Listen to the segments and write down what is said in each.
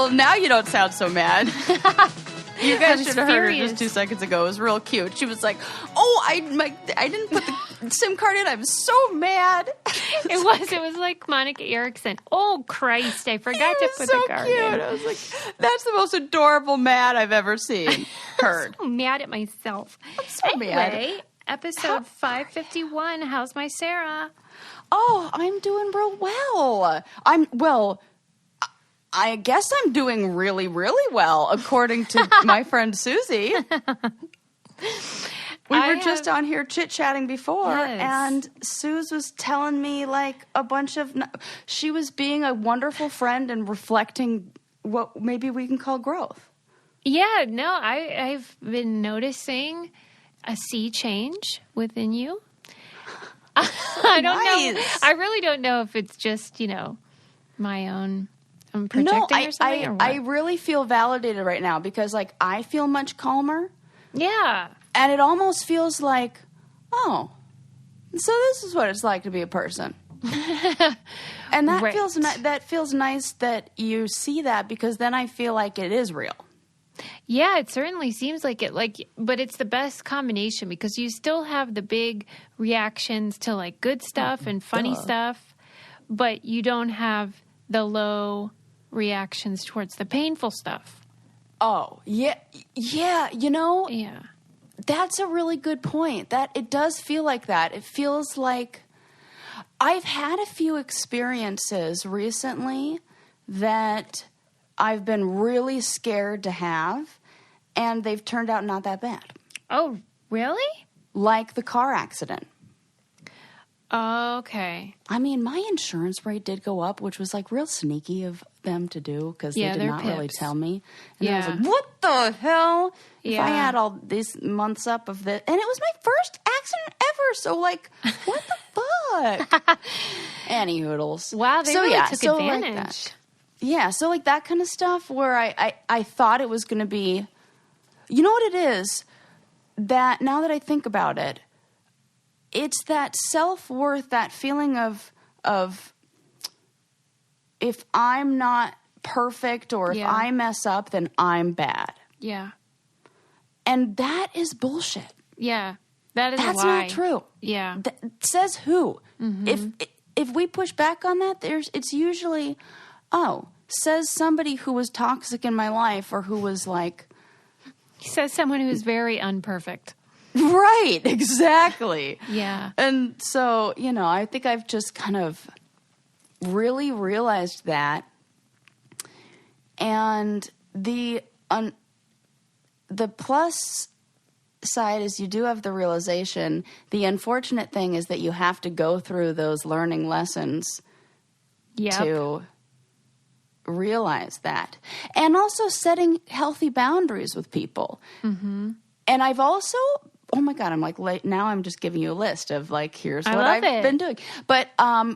Well, now you don't sound so mad. You guys should have heard her just 2 seconds ago. It was real cute. She was like, "Oh, I didn't put the SIM card in. I'm so mad." It was like Monica Erickson. Oh Christ, I forgot to put the card in. I was like, that's the most adorable mad I've ever seen. Heard. I'm so mad at myself. I'm so mad. Episode 551. How's my Sarah? Oh, I'm doing real well. I guess I'm doing really, really well, according to my friend Susie. We were just on here chit-chatting before, and Suze was telling me, like, a bunch of... She was being a wonderful friend and reflecting what maybe we can call growth. Yeah, no, I've been noticing a sea change within you. I don't know. I really don't know if it's just, my own... I'm projecting or something, or what? I really feel validated right now because, like, I feel much calmer. Yeah. And it almost feels like, oh, so this is what it's like to be a person. And that feels nice that you see that because then I feel like it is real. Yeah, it certainly seems like it. But it's the best combination because you still have the big reactions to, like, good stuff and funny stuff, but you don't have the low reactions towards the painful stuff. Oh, yeah. Yeah, Yeah. That's a really good point. That it does feel like that. It feels like I've had a few experiences recently that I've been really scared to have, and they've turned out not that bad. Oh, really? Like the car accident. Okay. I mean, my insurance rate did go up, which was, like, real sneaky of them to do because they did not really tell me. And I was like, what the hell? Yeah. If I had all these months up of this. And it was my first accident ever. So, like, what the fuck? Any hoodles. Wow, they really took advantage. Like that. Yeah, so, like, that kind of stuff where I thought it was going to be... You know what it is? That now that I think about it, it's that self-worth, that feeling of if I'm not perfect or if I mess up, then I'm bad. Yeah. And that is bullshit. Yeah. That's not true. Yeah. Says who? Mm-hmm. If we push back on that, it's usually, says somebody who was toxic in my life or who was like... Says someone who's very unperfect. Right, exactly. Yeah. And so, I think I've just kind of really realized that. And the plus side is you do have the realization. The unfortunate thing is that you have to go through those learning lessons to realize that. And also setting healthy boundaries with people. Mm-hmm. And I've also... Oh my God, I'm like, now I'm just giving you a list of like, here's what I've been doing. But, I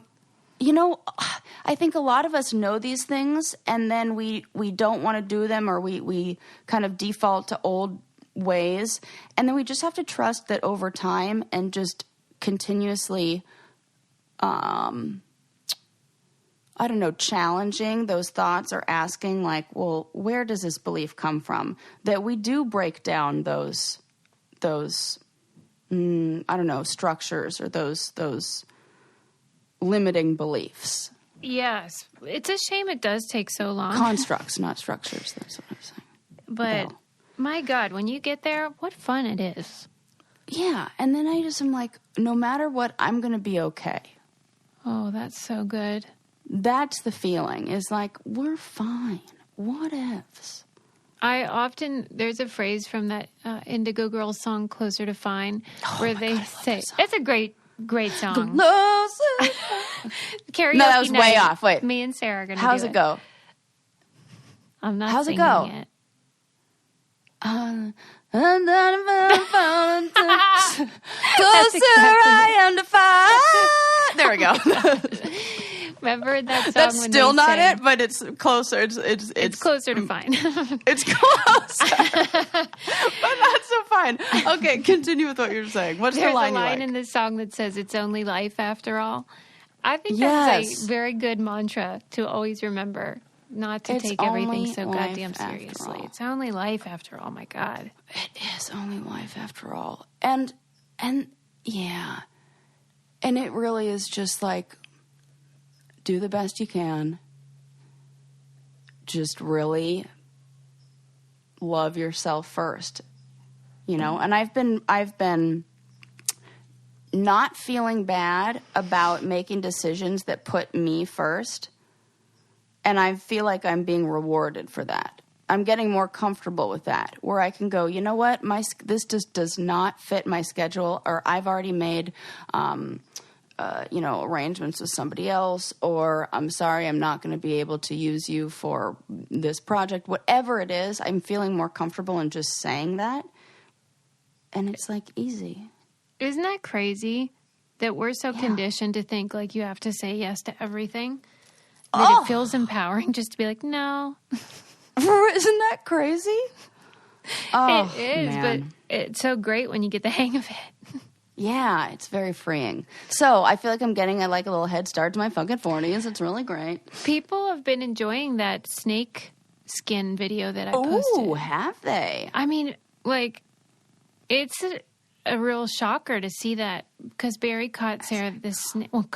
think a lot of us know these things and then we don't want to do them or we kind of default to old ways. And then we just have to trust that over time and just continuously, challenging those thoughts or asking like, well, where does this belief come from? That we do break down those structures or those limiting beliefs. Yes. It's a shame it does take so long. Constructs, not structures. That's what I'm saying. But, my God, when you get there, what fun it is. Yeah. And then I just am like, no matter what, I'm going to be okay. Oh, that's so good. That's the feeling. Is like, we're fine. What ifs? There's a phrase from that Indigo Girls song, Closer to Fine, where they say, it's a great song. Closer. Karaoke no, that was night. Way off. Wait. Me and Sarah are going to How's it go? I'm not How's singing it go? It. Closer I am to find. There we go. Remember that song? That's when still not sang, it, but it's closer. It's closer to fine. It's close, but not so fine. Okay, continue with what you're saying. What's There's the line? There's a line in this song that says, "It's only life after all." I think that's a very good mantra to always remember. not to take everything so goddamn seriously. It's only life after all. My God. It is only life after all. And yeah. And it really is just like, do the best you can. Just really love yourself first, you know? And I've been not feeling bad about making decisions that put me first. And I feel like I'm being rewarded for that. I'm getting more comfortable with that, where I can go, you know what, this just does not fit my schedule, or I've already made, arrangements with somebody else, or I'm sorry, I'm not going to be able to use you for this project. Whatever it is, I'm feeling more comfortable in just saying that. And it's like easy. Isn't that crazy that we're so conditioned to think like you have to say yes to everything? That it feels empowering just to be like, no. Isn't that crazy? Oh, it is, man. But it's so great when you get the hang of it. Yeah, it's very freeing. So I feel like I'm getting a little head start to my fucking 40s. It's really great. People have been enjoying that snake skin video that I posted. Oh, have they? I mean, like, it's a real shocker to see that, because Barry caught Sarah this snake. Well,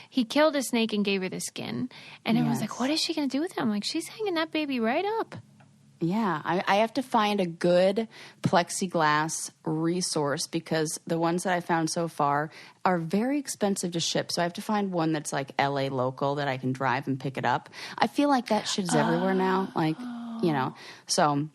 he killed a snake and gave her the skin. And everyone's like, what is she going to do with it? I'm like, she's hanging that baby right up. Yeah, I have to find a good plexiglass resource, because the ones that I found so far are very expensive to ship. So I have to find one that's like LA local that I can drive and pick it up. I feel like that shit's everywhere now. Like, you know, so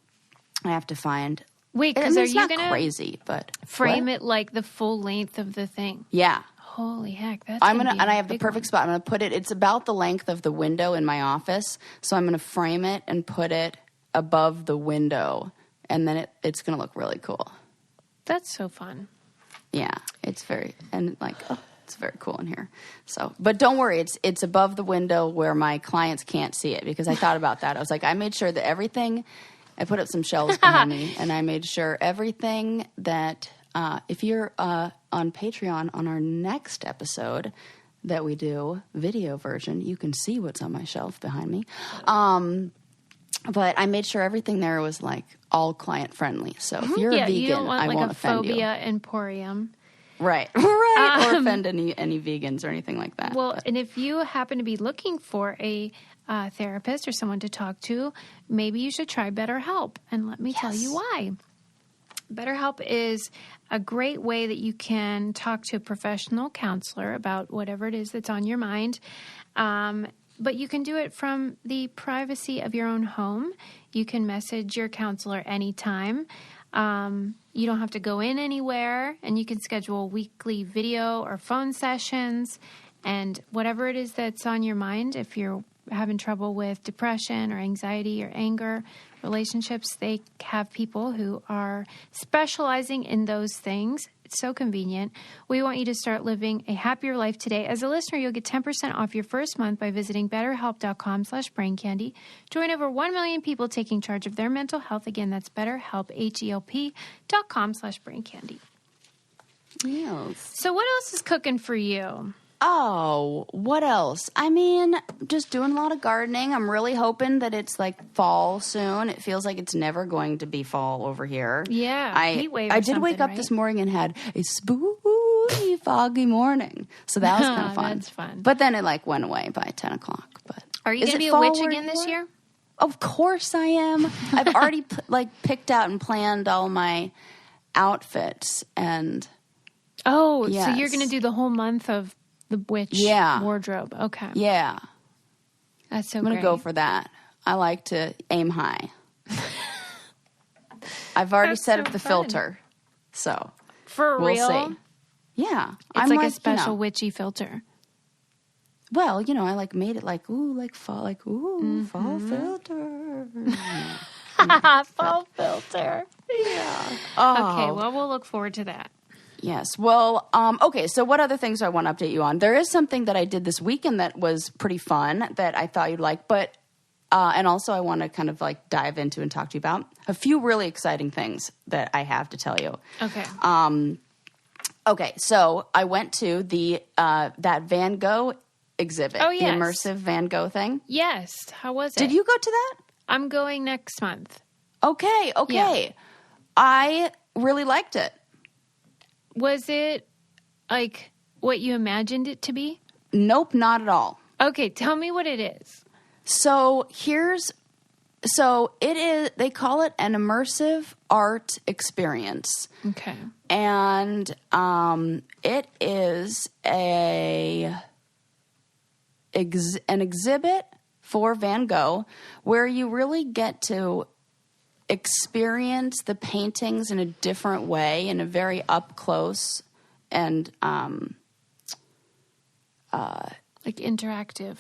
I have to find. Wait, because are you going to crazy, but frame it like the full length of the thing? Yeah. Holy heck, that's and I have the perfect spot. I'm going to put it. It's about the length of the window in my office, so I'm going to frame it and put it above the window, and then it's going to look really cool. That's so fun. Yeah, it's very cool in here. So, but don't worry, it's above the window where my clients can't see it, because I thought about that. I was like, I made sure that everything. I put up some shelves behind me, and I made sure everything that if you're on Patreon on our next episode that we do video version, you can see what's on my shelf behind me. But I made sure everything there was like all client friendly. So if you're a vegan, you don't want I like won't a offend phobia you. emporium. Right. Or offend any vegans or anything like that. Well, and if you happen to be looking for a therapist or someone to talk to, maybe you should try BetterHelp. And let me tell you why. BetterHelp is a great way that you can talk to a professional counselor about whatever it is that's on your mind. But you can do it from the privacy of your own home. You can message your counselor anytime. You don't have to go in anywhere, and you can schedule weekly video or phone sessions, and whatever it is that's on your mind. If you're having trouble with depression or anxiety or anger, relationships, they have people who are specializing in those things. It's so convenient. We want you to start living a happier life today. As a listener, you'll get 10% off your first month by visiting BetterHelp.com/braincandy. Join over 1 million people taking charge of their mental health. Again, that's BetterHelp, HELP.com/braincandy. Yes. So what else is cooking for you? Oh, what else? I mean, just doing a lot of gardening. I'm really hoping that it's like fall soon. It feels like it's never going to be fall over here. Yeah, heat wave or I did wake up right? this morning and had a spooky, foggy morning. So that was kind of fun. That's fun. But then it like went away by 10 o'clock. But are you going to be a witch again this year? Of course I am. I've already picked out and planned all my outfits and. Oh, yes. So you're going to do the whole month of the witch wardrobe. Okay. Yeah. That's so I'm going to go for that. I like to aim high. I've already set up the filter. So. For real? We'll see. Yeah. It's like a special witchy filter. Well, I made it fall, fall filter. Fall filter. Yeah. Okay, well, we'll look forward to that. Yes. Well, okay, so what other things do I want to update you on? There is something that I did this weekend that was pretty fun that I thought you'd like, but, and also I want to kind of dive into and talk to you about a few really exciting things that I have to tell you. Okay. Okay, so I went to the, that Van Gogh exhibit, Oh, the yes. immersive Van Gogh thing? Yes. How was it? Did you go to that? I'm going next month. Okay. Yeah. I really liked it. Was it like what you imagined it to be? Nope, not at all. Okay, tell me what it is. So it is, they call it an immersive art experience. Okay. And it is an exhibit for Van Gogh where you really get to experience the paintings in a different way, in a very up close and Like interactive.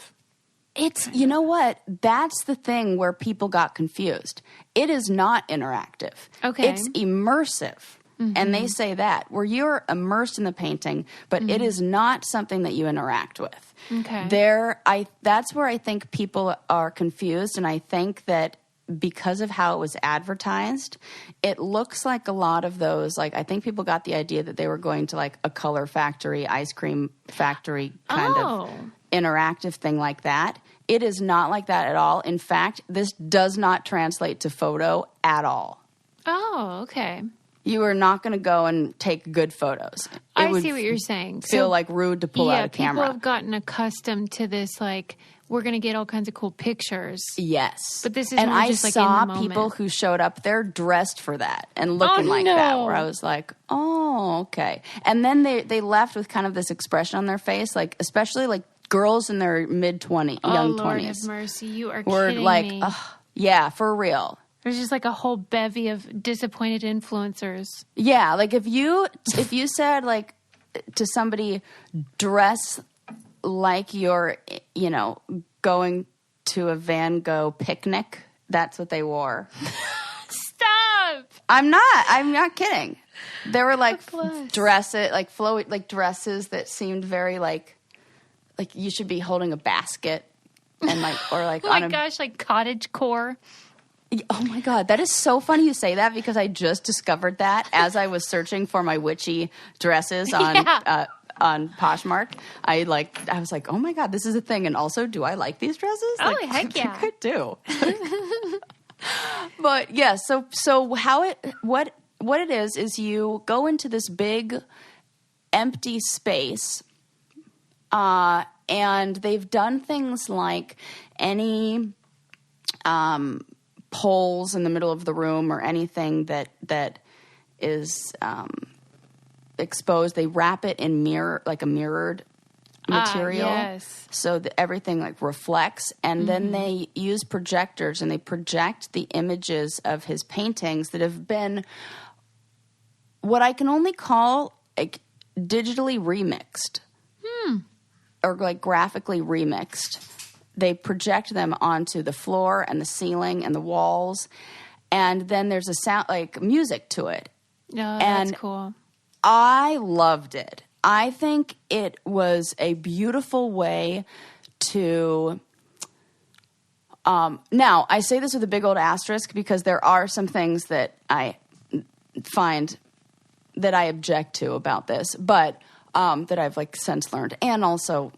it's, you know what? That's the thing where people got confused. It is not interactive. Okay. It's immersive. And they say that, where you're immersed in the painting, but it is not something that you interact with. Okay. That's where I think people are confused, and I think that because of how it was advertised, it looks like a lot of those, like, I think people got the idea that they were going to like a color factory, ice cream factory kind of interactive thing like that. It is not like that at all. In fact, this does not translate to photo at all. Oh, okay. You are not going to go and take good photos. I see what you're saying. Feel like rude to pull out a camera. People have gotten accustomed to this, like, we're going to get all kinds of cool pictures. Yes. But this is and more I just like saw in the moment. people who showed up there dressed for that and looking like that, where I was like, oh, okay. And then they left with kind of this expression on their face, like, especially like girls in their mid-20s, young 20s. Oh, Lord have mercy. You are were kidding like, me. yeah, for real. There's just like a whole bevy of disappointed influencers. Yeah, like if you said like to somebody, dress like you're, you know, going to a Van Gogh picnic, that's what they wore. Stop! I'm not kidding. They were like dresses that seemed very like you should be holding a basket and like, or like Oh my gosh, like cottagecore. Oh my God, that is so funny you say that, because I just discovered that as I was searching for my witchy dresses on Poshmark. I was like, oh my God, this is a thing. And also, do I like these dresses? Oh, like, heck yeah. I do. But yeah, so what it is you go into this big empty space, and they've done things like any poles in the middle of the room or anything that is exposed, they wrap it in a mirrored material, yes. so that everything like reflects, and then they use projectors and they project the images of his paintings that have been what I can only call like digitally remixed or like graphically remixed. They project them onto the floor and the ceiling and the walls, and then there's a sound like music to it. Oh, that's cool. I loved it. I think it was a beautiful way to. Now, I say this with a big old asterisk because there are some things that I find that I object to about this, but that I've like since learned, and also.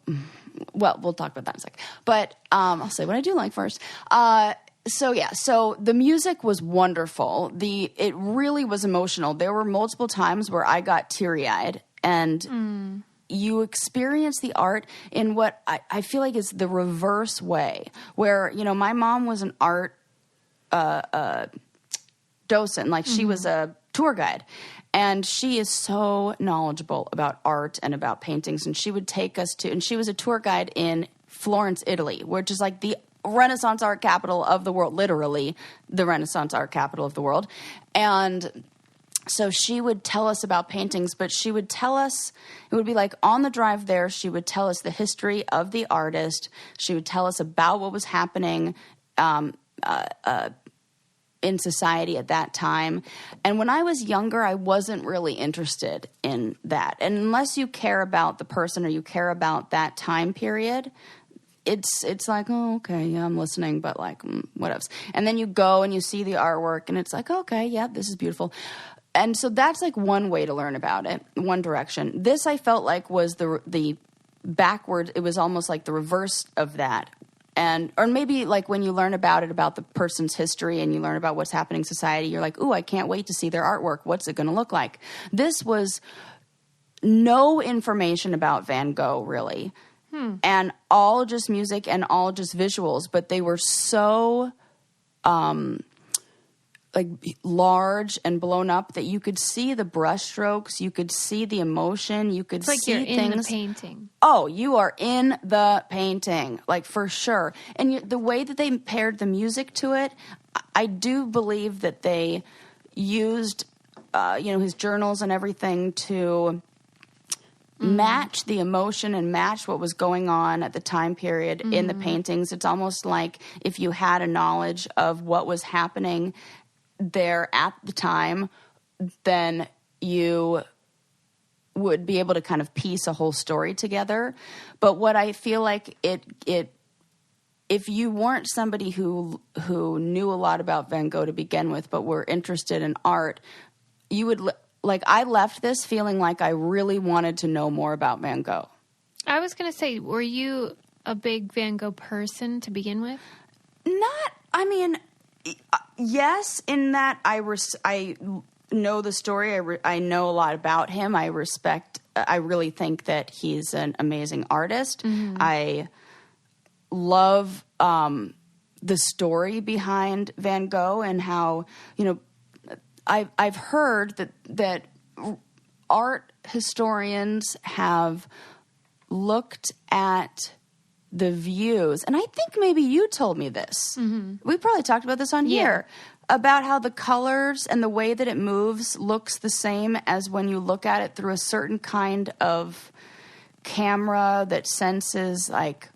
Well, we'll talk about that in a second. But I'll say what I do like first. So the music was wonderful. It really was emotional. There were multiple times where I got teary-eyed, and you experience the art in what I feel like is the reverse way, where, you know, my mom was an art docent. Like, she was a tour guide. And she is so knowledgeable about art and about paintings. And she would take us and she was a tour guide in Florence, Italy, which is like the Renaissance art capital of the world, literally the Renaissance art capital of the world. And so she would tell us about paintings, but she would tell us, it would be like on the drive there, she would tell us the history of the artist. She would tell us about what was happening in society at that time. And when I was younger, I wasn't really interested in that. And unless you care about the person or you care about that time period, it's like, oh, okay, yeah, I'm listening, but like, what else? And then you go and you see the artwork and it's like, okay, yeah, this is beautiful. And so that's like one way to learn about it, one direction. This I felt like was the backwards. It was almost like the reverse of that. Or maybe like when you learn about the person's history and you learn about what's happening in society, you're like, ooh, I can't wait to see their artwork. What's it going to look like? This was no information about Van Gogh, really. And all just music and all just visuals. But they were so like large and blown up that you could see the brushstrokes, you could see the emotion, you could see you're things. in the painting. Oh, you are in the painting, like for sure. And the way that they paired the music to it, I do believe that they used, his journals and everything to match the emotion and match what was going on at the time period in the paintings. It's almost like if you had a knowledge of what was happening there at the time, then you would be able to kind of piece a whole story together. But what I feel like if you weren't somebody who knew a lot about Van Gogh to begin with, but were interested in art, you would like, I left this feeling like I really wanted to know more about Van Gogh. I was going to say, were you a big Van Gogh person to begin with? Yes, in that I know the story. I know a lot about him. I really think that he's an amazing artist. I love the story behind Van Gogh and how, I've heard that art historians have looked at the views, and I think maybe you told me this. We probably talked about this on here, about how the colors and the way that it moves looks the same as when you look at it through a certain kind of camera that senses like,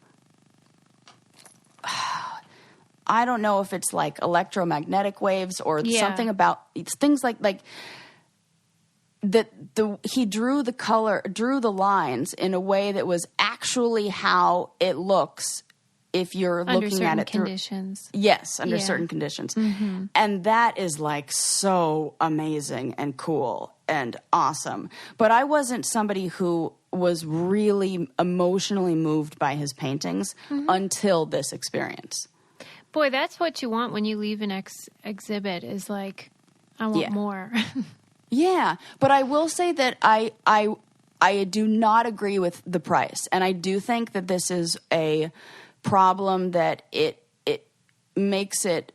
I don't know if it's like electromagnetic waves or something about things like that. He drew the lines in a way that was actually how it looks if you're looking at it through conditions. Yes, under certain conditions. And that is like so amazing and cool and awesome. But I wasn't somebody who was really emotionally moved by his paintings until this experience. Boy, that's what you want when you leave an exhibit is like, I want more. Yeah, but I will say that I do not agree with the price, and I do think that this is a problem that it makes it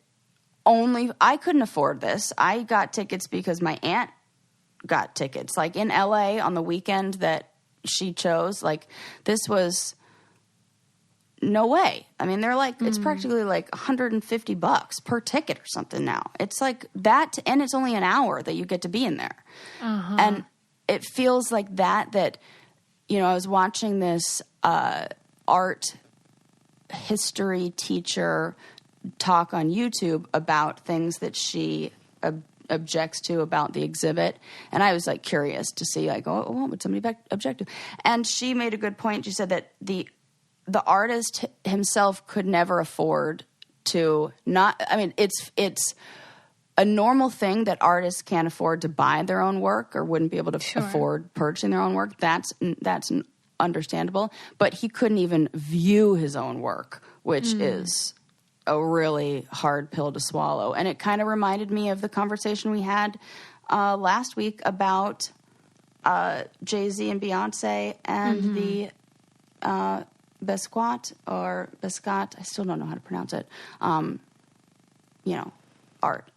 only. I couldn't afford this. I got tickets because my aunt got tickets, like in LA on the weekend that she chose. Like this was no way. I mean, they're like it's practically like $150 per ticket or something now. It's like that, and it's only an hour that you get to be in there, and it feels like that. I was watching this art history teacher talk on YouTube about things that she objects to about the exhibit, and I was like curious to see like, oh, what would somebody object to? And she made a good point. She said that the artist himself could never afford to not. I mean, it's a normal thing that artists can't afford to buy their own work or wouldn't be able to afford purchasing their own work. That's understandable. But he couldn't even view his own work, which is a really hard pill to swallow. And it kind of reminded me of the conversation we had last week about Jay-Z and Beyonce and the Besquat or Bescot. I still don't know how to pronounce it. Art.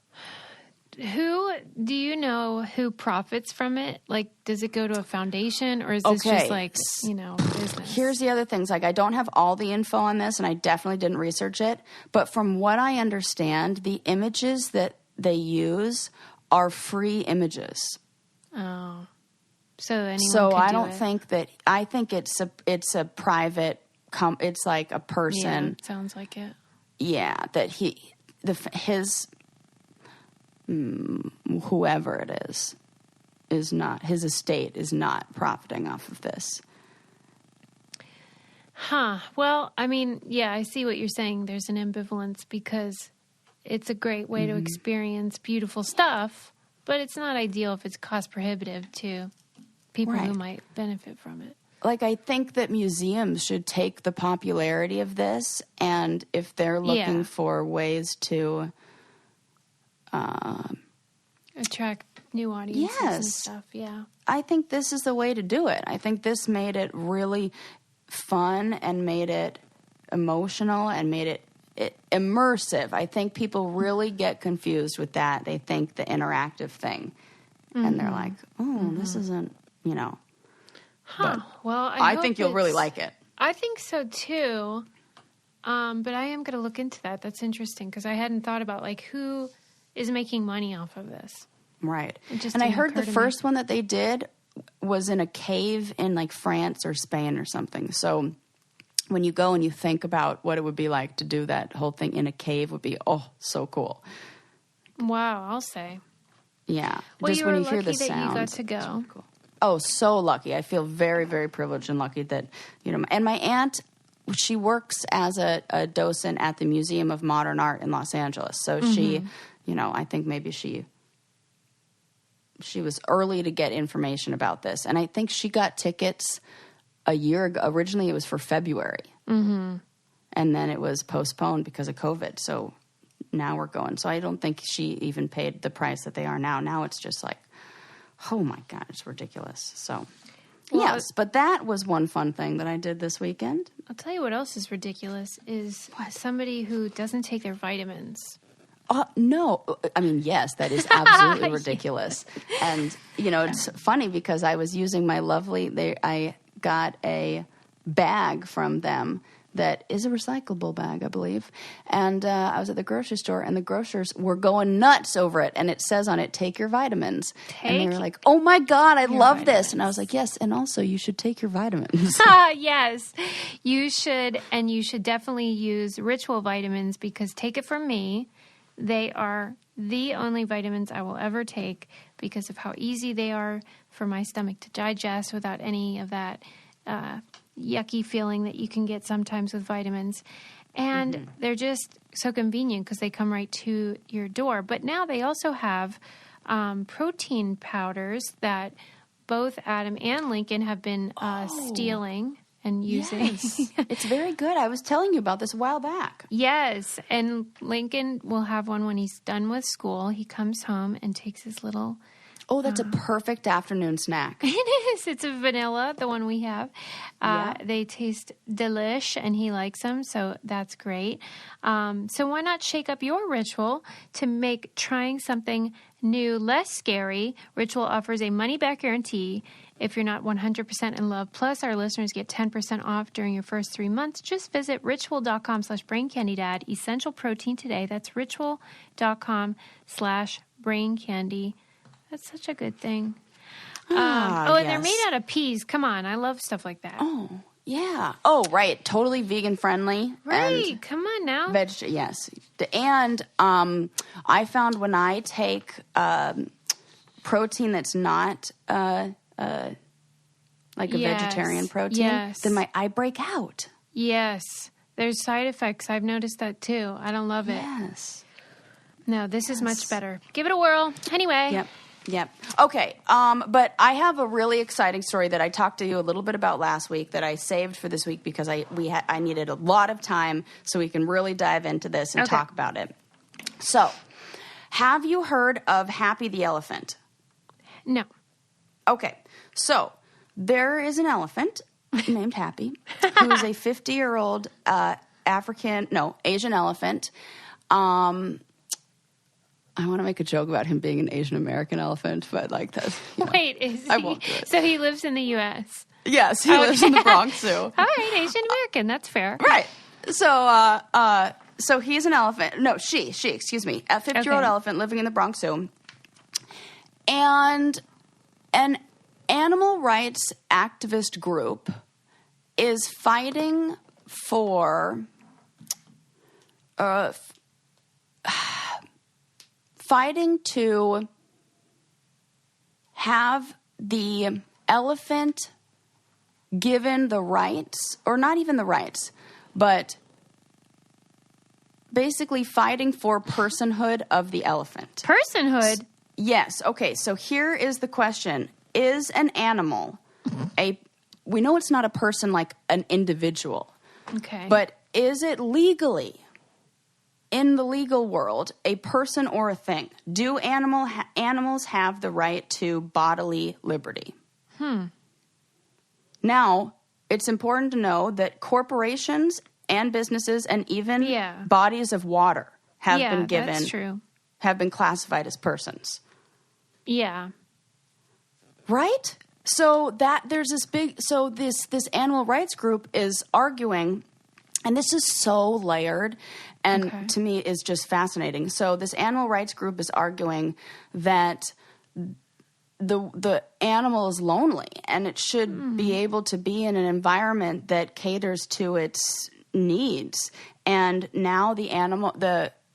Who do you know who profits from it? Like, does it go to a foundation or is this just like, business? Here's the other things. Like, I don't have all the info on this and I definitely didn't research it. But from what I understand, the images that they use are free images. Oh. So anyone So could I do don't it. think that, I think it's a private, it's like a person. Yeah, sounds like it. Yeah, that his whoever it is not, his estate is not profiting off of this. Huh. Well, I mean, yeah, I see what you're saying. There's an ambivalence because it's a great way to experience beautiful stuff, but it's not ideal if it's cost prohibitive to people who might benefit from it. Like, I think that museums should take the popularity of this, and if they're looking for ways to attract new audiences and stuff, I think this is the way to do it. I think this made it really fun and made it emotional and made it immersive. I think people really get confused with that. They think the interactive thing. And they're like, this isn't, Huh. Well, I think you'll really like it. I think so, too. But I am going to look into that. That's interesting because I hadn't thought about, like, who is making money off of this. Right. And I heard the first one that they did was in a cave in, like, France or Spain or something. So when you go and you think about what it would be like to do that whole thing in a cave would be, so cool. Wow, I'll say. Yeah. Well, just you when were you hear the lucky that sound. you got to go. Really cool. Oh, so lucky. I feel very, very privileged and lucky that, and my aunt, she works as a docent at the Museum of Modern Art in Los Angeles. So she, I think maybe she was early to get information about this. And I think she got tickets a year ago. Originally, it was for February. Mm-hmm. And then it was postponed because of COVID. So now we're going. So I don't think she even paid the price that they are now. Now it's just like, oh my God, it's ridiculous. So, yes, but that was one fun thing that I did this weekend. I'll tell you what else is ridiculous is somebody who doesn't take their vitamins. No. I mean, yes, that is absolutely ridiculous. And, it's funny because I was using my I got a bag from them that is a recyclable bag, I believe. And I was at the grocery store, and the grocers were going nuts over it. And it says on it, take your vitamins. And they were like, oh, my God, I love this. And I was like, yes, and also you should take your vitamins. Yes, you should. And you should definitely use Ritual vitamins because take it from me, they are the only vitamins I will ever take because of how easy they are for my stomach to digest without any of that yucky feeling that you can get sometimes with vitamins. And they're just so convenient because they come right to your door. But now they also have protein powders that both Adam and Lincoln have been stealing and using. Yes. It's very good. I was telling you about this a while back. Yes. And Lincoln will have one when he's done with school. He comes home and takes his little... Oh, that's a perfect afternoon snack. It is. It's a vanilla, the one we have. They taste delish, and he likes them, so that's great. So why not shake up your ritual to make trying something new less scary? Ritual offers a money-back guarantee if you're not 100% in love. Plus, our listeners get 10% off during your first 3 months. Just visit ritual.com/braincandy to add essential protein today. That's ritual.com/braincandy. That's such a good thing. And they're made out of peas. Come on. I love stuff like that. Oh, yeah. Oh, right. Totally vegan friendly. Right. Come on now. Yes. And I found when I take protein that's not like a vegetarian protein, then I break out. Yes. There's side effects. I've noticed that too. I don't love it. Yes. No, this is much better. Give it a whirl. Anyway. Yep. Okay. But I have a really exciting story that I talked to you a little bit about last week that I saved for this week because I needed a lot of time so we can really dive into this and talk about it. So, have you heard of Happy the elephant? No. Okay. So, there is an elephant named Happy who is a 50-year-old Asian elephant. I want to make a joke about him being an Asian American elephant, but like that. Wait, is he? I won't do it. So he lives in the U.S. Yes, he lives in the Bronx Zoo. All right, Asian American, that's fair. Right. So he's an elephant. No, she. Excuse me, a 50-year-old elephant living in the Bronx Zoo, and an animal rights activist group is fighting for. Fighting to have the elephant given the rights, or not even the rights, but basically fighting for personhood of the elephant. Personhood? Yes. Okay, so here is the question. Is an animal we know it's not a person like an individual. Okay. But is it legally, in the legal world, a person or a thing? Do animals have the right to bodily liberty? Now, it's important to know that corporations and businesses and even bodies of water have been given, that's true. Have been classified as persons. Yeah. Right? So that there's this animal rights group is arguing, and this is so layered and to me is just fascinating. So this animal rights group is arguing that the animal is lonely and it should be able to be in an environment that caters to its needs. And now the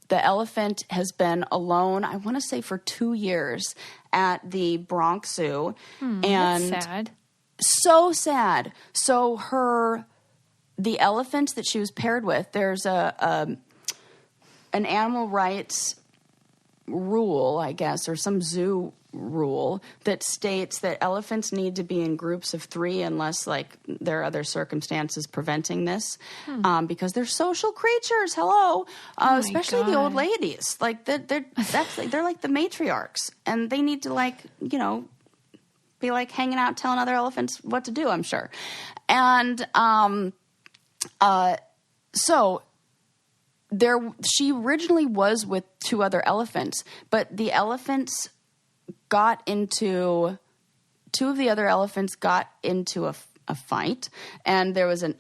elephant has been alone, I want to say for 2 years at the Bronx Zoo. And that's sad. So sad. So the elephant that she was paired with, there's an animal rights rule, I guess, or some zoo rule that states that elephants need to be in groups of 3 unless like there are other circumstances preventing this, because they're social creatures. Hello, especially the old ladies. Like they're like the matriarchs, and they need to like be like hanging out telling other elephants what to do. I'm sure, and so. She originally was with 2 other elephants, but the elephants got into 2 of the other elephants got into a fight, and there was an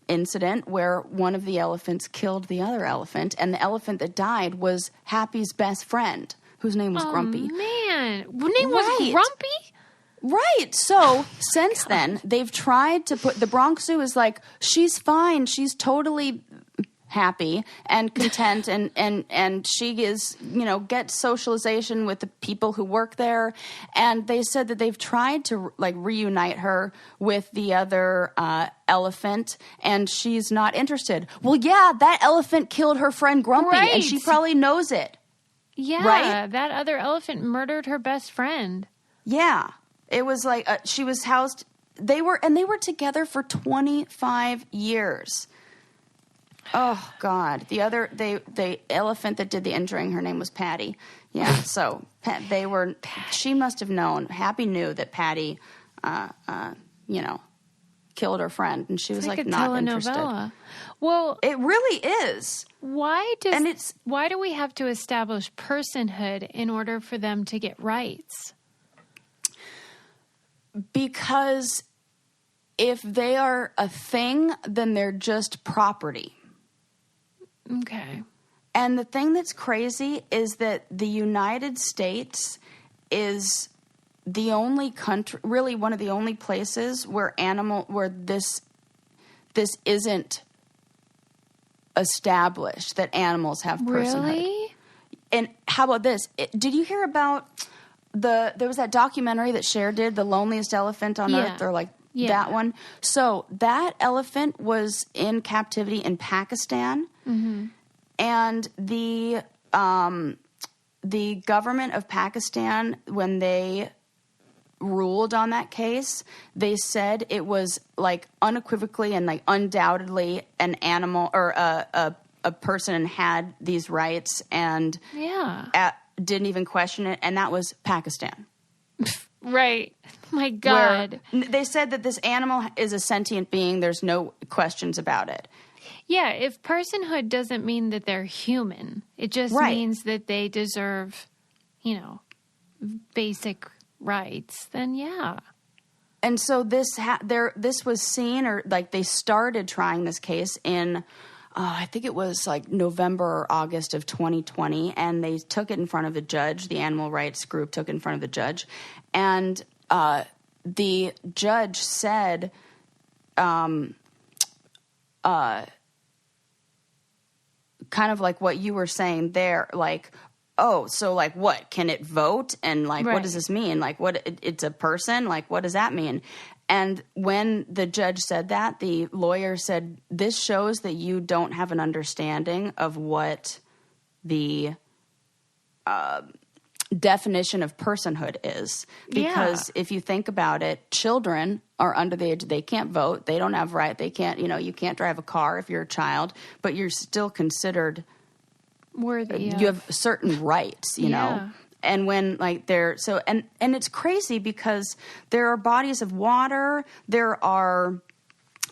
incident where one of the elephants killed the other elephant, and the elephant that died was Happy's best friend, whose name was Grumpy. Man, name was Grumpy? Right. So since then, they've tried to put the Bronx Zoo is like, she's fine, she's totally happy and content and she is, gets socialization with the people who work there. And they said that they've tried to like reunite her with the other elephant, and she's not interested. Well, yeah, that elephant killed her friend Grumpy, and she probably knows it. Yeah, right? That other elephant murdered her best friend. Yeah. It was like she was housed. They were together for 25 years. Oh God! The elephant that did the injuring, her name was Patty. Yeah, so she must have known. Happy knew that Patty, killed her friend, and she was like not interested. Well, it really is. Why do we have to establish personhood in order for them to get rights? Because if they are a thing, then they're just property. Okay. And the thing that's crazy is that the United States is the only country, really one of the only places where this isn't established, that animals have personhood. Really? And how about this? Did you hear about there was that documentary that Cher did, The Loneliest Elephant on Earth, or that one? So that elephant was in captivity in Pakistan. Mm-hmm. And the government of Pakistan, when they ruled on that case, they said it was like unequivocally and like undoubtedly an animal or a person and had these rights, and didn't even question it, and that was Pakistan. Right. My God. Where they said that this animal is a sentient being. There's no questions about it. Yeah, if personhood doesn't mean that they're human, it just means that they deserve, basic rights, then yeah. And so this was seen, or like they started trying this case in, I think it was like November or August of 2020, and they took it in front of a judge. The animal rights group took it in front of a judge, and the judge said, kind of like what you were saying there, like, oh, so like what? Can it vote? And like, what does this mean? Like, it's a person? Like, what does that mean? And when the judge said that, the lawyer said, this shows that you don't have an understanding of what the definition of personhood is. Because if you think about it, children are under the age, they can't vote, they don't have right, they can't, you can't drive a car if you're a child, but you're still considered worthy. You have certain rights, you know. And when and it's crazy because there are bodies of water, there are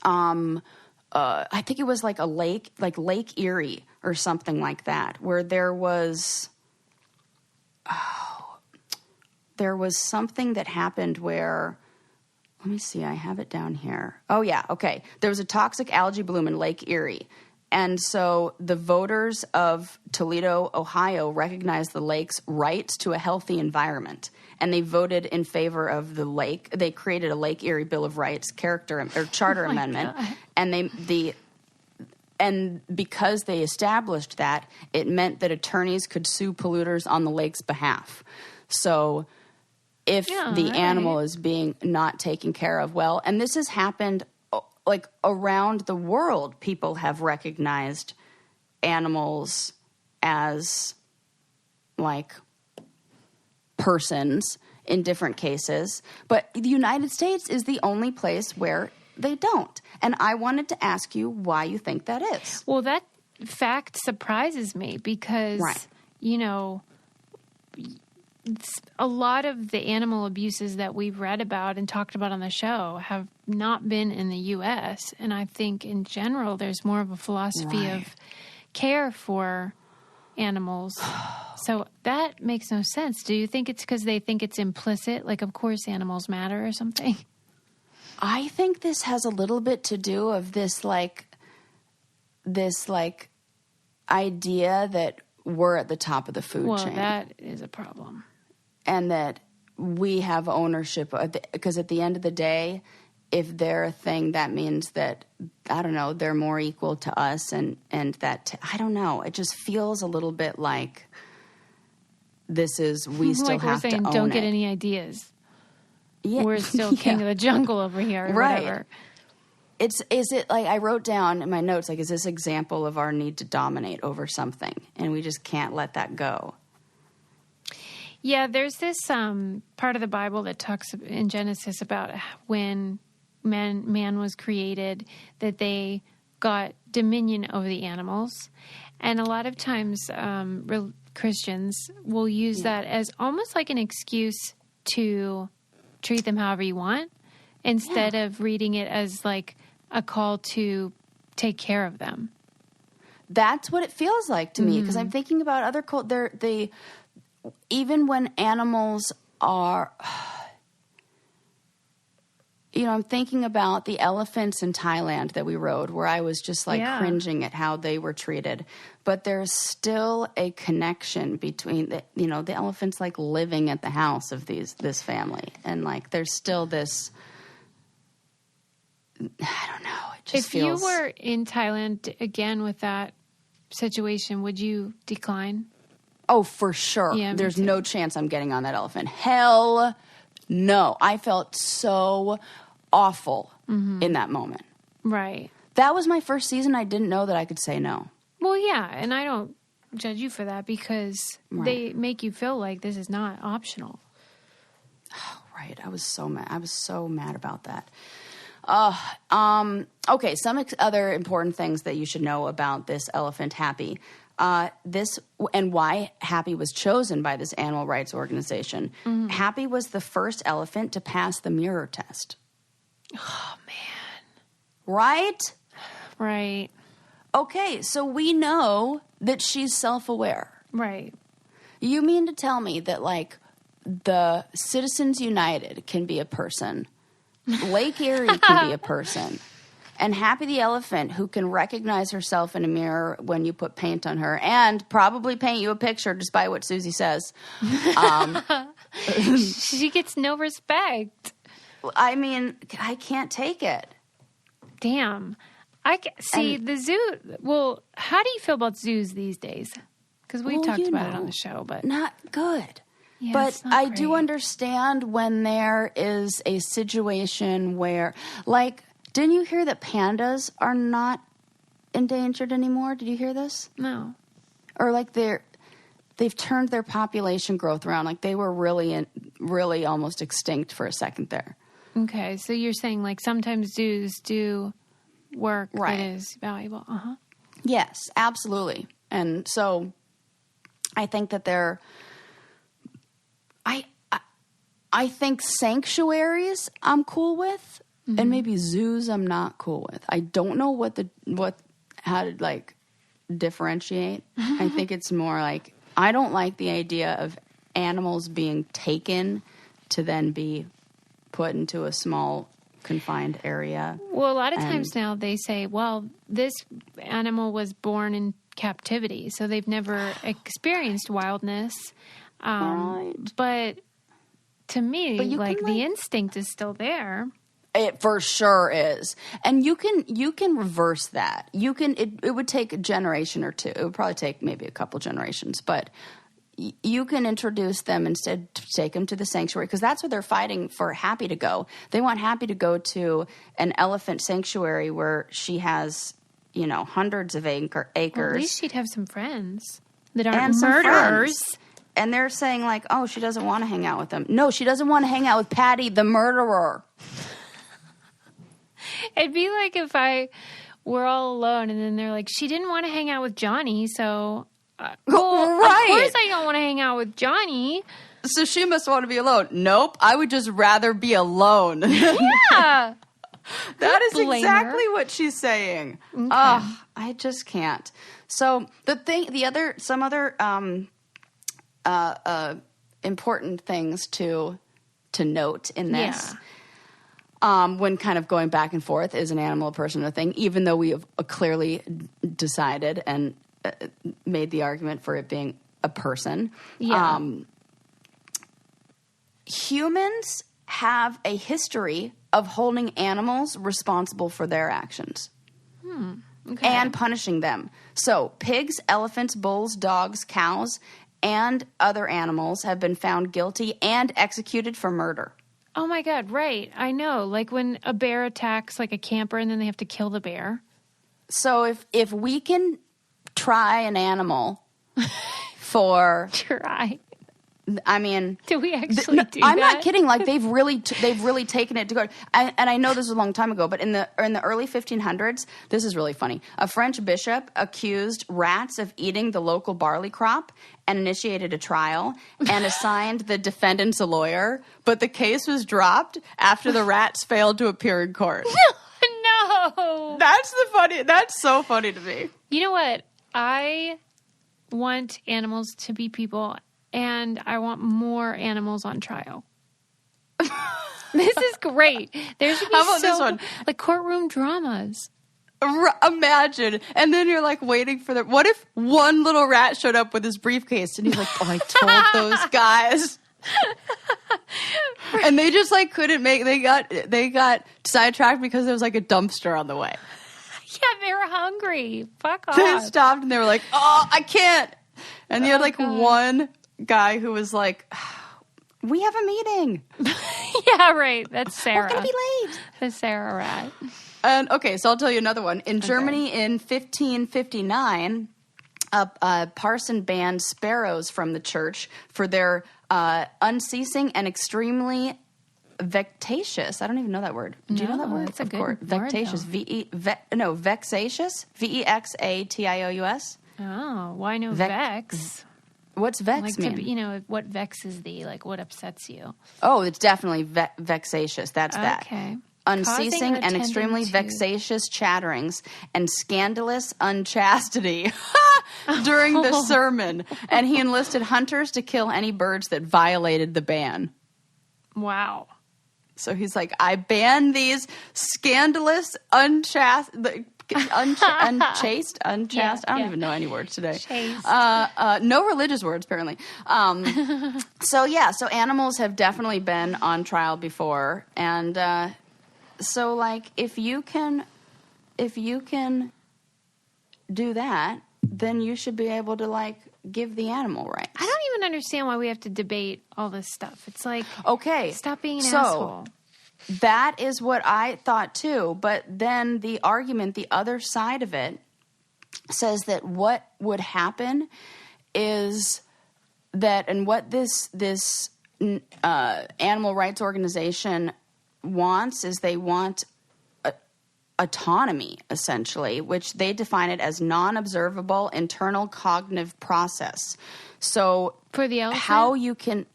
I think it was like a lake, like Lake Erie or something like that, where there was something that happened where, let me see, I have it down here. Oh, yeah, okay. There was a toxic algae bloom in Lake Erie. And so the voters of Toledo, Ohio, recognized the lake's rights to a healthy environment. And they voted in favor of the lake. They created a Lake Erie Bill of Rights charter amendment. God. And because they established that, it meant that attorneys could sue polluters on the lake's behalf. So if the animal is being not taken care of well, and this has happened like around the world, people have recognized animals as like persons in different cases. But the United States is the only place where they don't. And I wanted to ask you why you think that is. Well, that fact surprises me because, a lot of the animal abuses that we've read about and talked about on the show have not been in the U.S. And I think in general, there's more of a philosophy of care for animals. So that makes no sense. Do you think it's because they think it's implicit? Like, of course, animals matter or something? I think this has a little bit to do of this idea that we're at the top of the food chain. Well, that is a problem. And that we have ownership of because at the end of the day, if they're a thing, that means that, I don't know, they're more equal to us. And that, I don't know, it just feels a little bit like we still have to own it. Don't get any ideas. Yeah. We're still king of the jungle over here, or whatever. Is it like I wrote down in my notes, like, is this example of our need to dominate over something? And we just can't let that go. Yeah, there's this part of the Bible that talks in Genesis about when man was created, that they got dominion over the animals. And a lot of times Christians will use that as almost like an excuse to treat them however you want, instead of reading it as like a call to take care of them. That's what it feels like to me, because I'm thinking about other cultures. Even when animals are, I'm thinking about the elephants in Thailand that we rode, where I was just like cringing at how they were treated. But there's still a connection between the elephants like living at the house of this family, and like there's still this. I don't know. It just feels. If you were in Thailand again with that situation, would you decline? Oh, for sure. Yeah, there's no chance I'm getting on that elephant. Hell no. I felt so awful in that moment. Right. That was my first season. I didn't know that I could say no. Well, yeah, and I don't judge you for that because they make you feel like this is not optional. Oh, right. I was so mad. I was so mad about that. Okay, some other important things that you should know about this elephant, Happy. This and why Happy was chosen by this animal rights organization. Happy was the first elephant to pass the mirror test. Oh, man. Right? Right. Okay, so we know that she's self-aware. Right. You mean to tell me that, like, the Citizens United can be a person, Lake Erie can be a person, and Happy the elephant, who can recognize herself in a mirror when you put paint on her and probably paint you a picture, despite what Susie says. She gets no respect. I mean, I can't take it. Damn. The zoo. Well, how do you feel about zoos these days? Because we've talked about it on the show, but not good. Yeah, but I do understand when there is a situation where, like, didn't you hear that pandas are not endangered anymore? Did you hear this? No. Or like they they've turned their population growth around. Like they were really almost extinct for a second there. Okay, so you're saying like sometimes zoos do work that is valuable. Uh-huh. Yes, absolutely. And so I think that I think sanctuaries I'm cool with, and maybe zoos I'm not cool with. I don't know how to like differentiate. I think it's more like I don't like the idea of animals being taken to then be put into a small confined area. Well, a lot of times now they say, well, this animal was born in captivity, so they've never experienced wildness. But to me, like the instinct is still there. It for sure is. And you can reverse that. It would take a generation or two. It would probably take maybe a couple generations, but you can introduce them instead to take them to the sanctuary, because that's what they're fighting for Happy to go. They want Happy to go to an elephant sanctuary where she has, hundreds of acres. Well, at least she'd have some friends that aren't murderers. And they're saying like, oh, she doesn't want to hang out with them. No, she doesn't want to hang out with Patty, the murderer. It'd be like if we're all alone and then they're like, she didn't want to hang out with Johnny, so... Of course I don't want to hang out with Johnny. So she must want to be alone. Nope, I would just rather be alone. Yeah. That is exactly what she's saying. Okay. I just can't. So some other important things to note in this, when kind of going back and forth, is an animal, a person, a thing, even though we have clearly decided and made the argument for it being a person. Yeah. Humans have a history of holding animals responsible for their actions. Okay. And punishing them. So pigs, elephants, bulls, dogs, cows, and other animals have been found guilty and executed for murder. Oh my God, right. I know. Like when a bear attacks like a camper and then they have to kill the bear. So if we can try an animal for... Try. I mean... Do we actually do I'm that? not kidding. Like they've really taken it to go. And I know this was a long time ago, but in the early 1500s, this is really funny. A French bishop accused rats of eating the local barley crop and initiated a trial and assigned the defendants a lawyer. But the case was dropped after the rats failed to appear in court. No. That's so funny to me. You know what? I want animals to be people, and I want more animals on trial. This is great. There should be this one? Like courtroom dramas. Imagine. And then you're like waiting for the... What if one little rat showed up with his briefcase and he's like, oh, I told those guys. And they just like couldn't make... They got sidetracked because there was like a dumpster on the way. Yeah, they were hungry. Fuck off. They stopped and they were like, oh, I can't. And you had like one guy who was like, we have a meeting. Yeah, right. That's Sarah. We're going to be late. The Sarah rat. And okay, so I'll tell you another one. In Germany in 1559, a parson banned sparrows from the church for their unceasing and extremely vexatious. I don't even know that word. Do you know that word? It's a good word. Vexatious. Vexatious. Vexatious. Oh, why no vex? What's vex mean? What vexes thee? Like what upsets you? Oh, it's definitely vexatious. That's that. Okay. Unceasing and extremely vexatious chatterings and scandalous unchastity during the sermon. And he enlisted hunters to kill any birds that violated the ban. Wow. So he's like, I ban these scandalous, unchaste. Yeah, I don't even know any words today. No religious words, apparently. So animals have definitely been on trial before. And so, like, if you can do that, then you should be able to, like, give the animal rights. I don't even understand why we have to debate all this stuff. It's like, okay, stop being an asshole. That is what I thought too. But then the argument, the other side of it, says that what would happen is and what this animal rights organization wants is they want autonomy, essentially, which they define it as non-observable internal cognitive process. So for the elephant,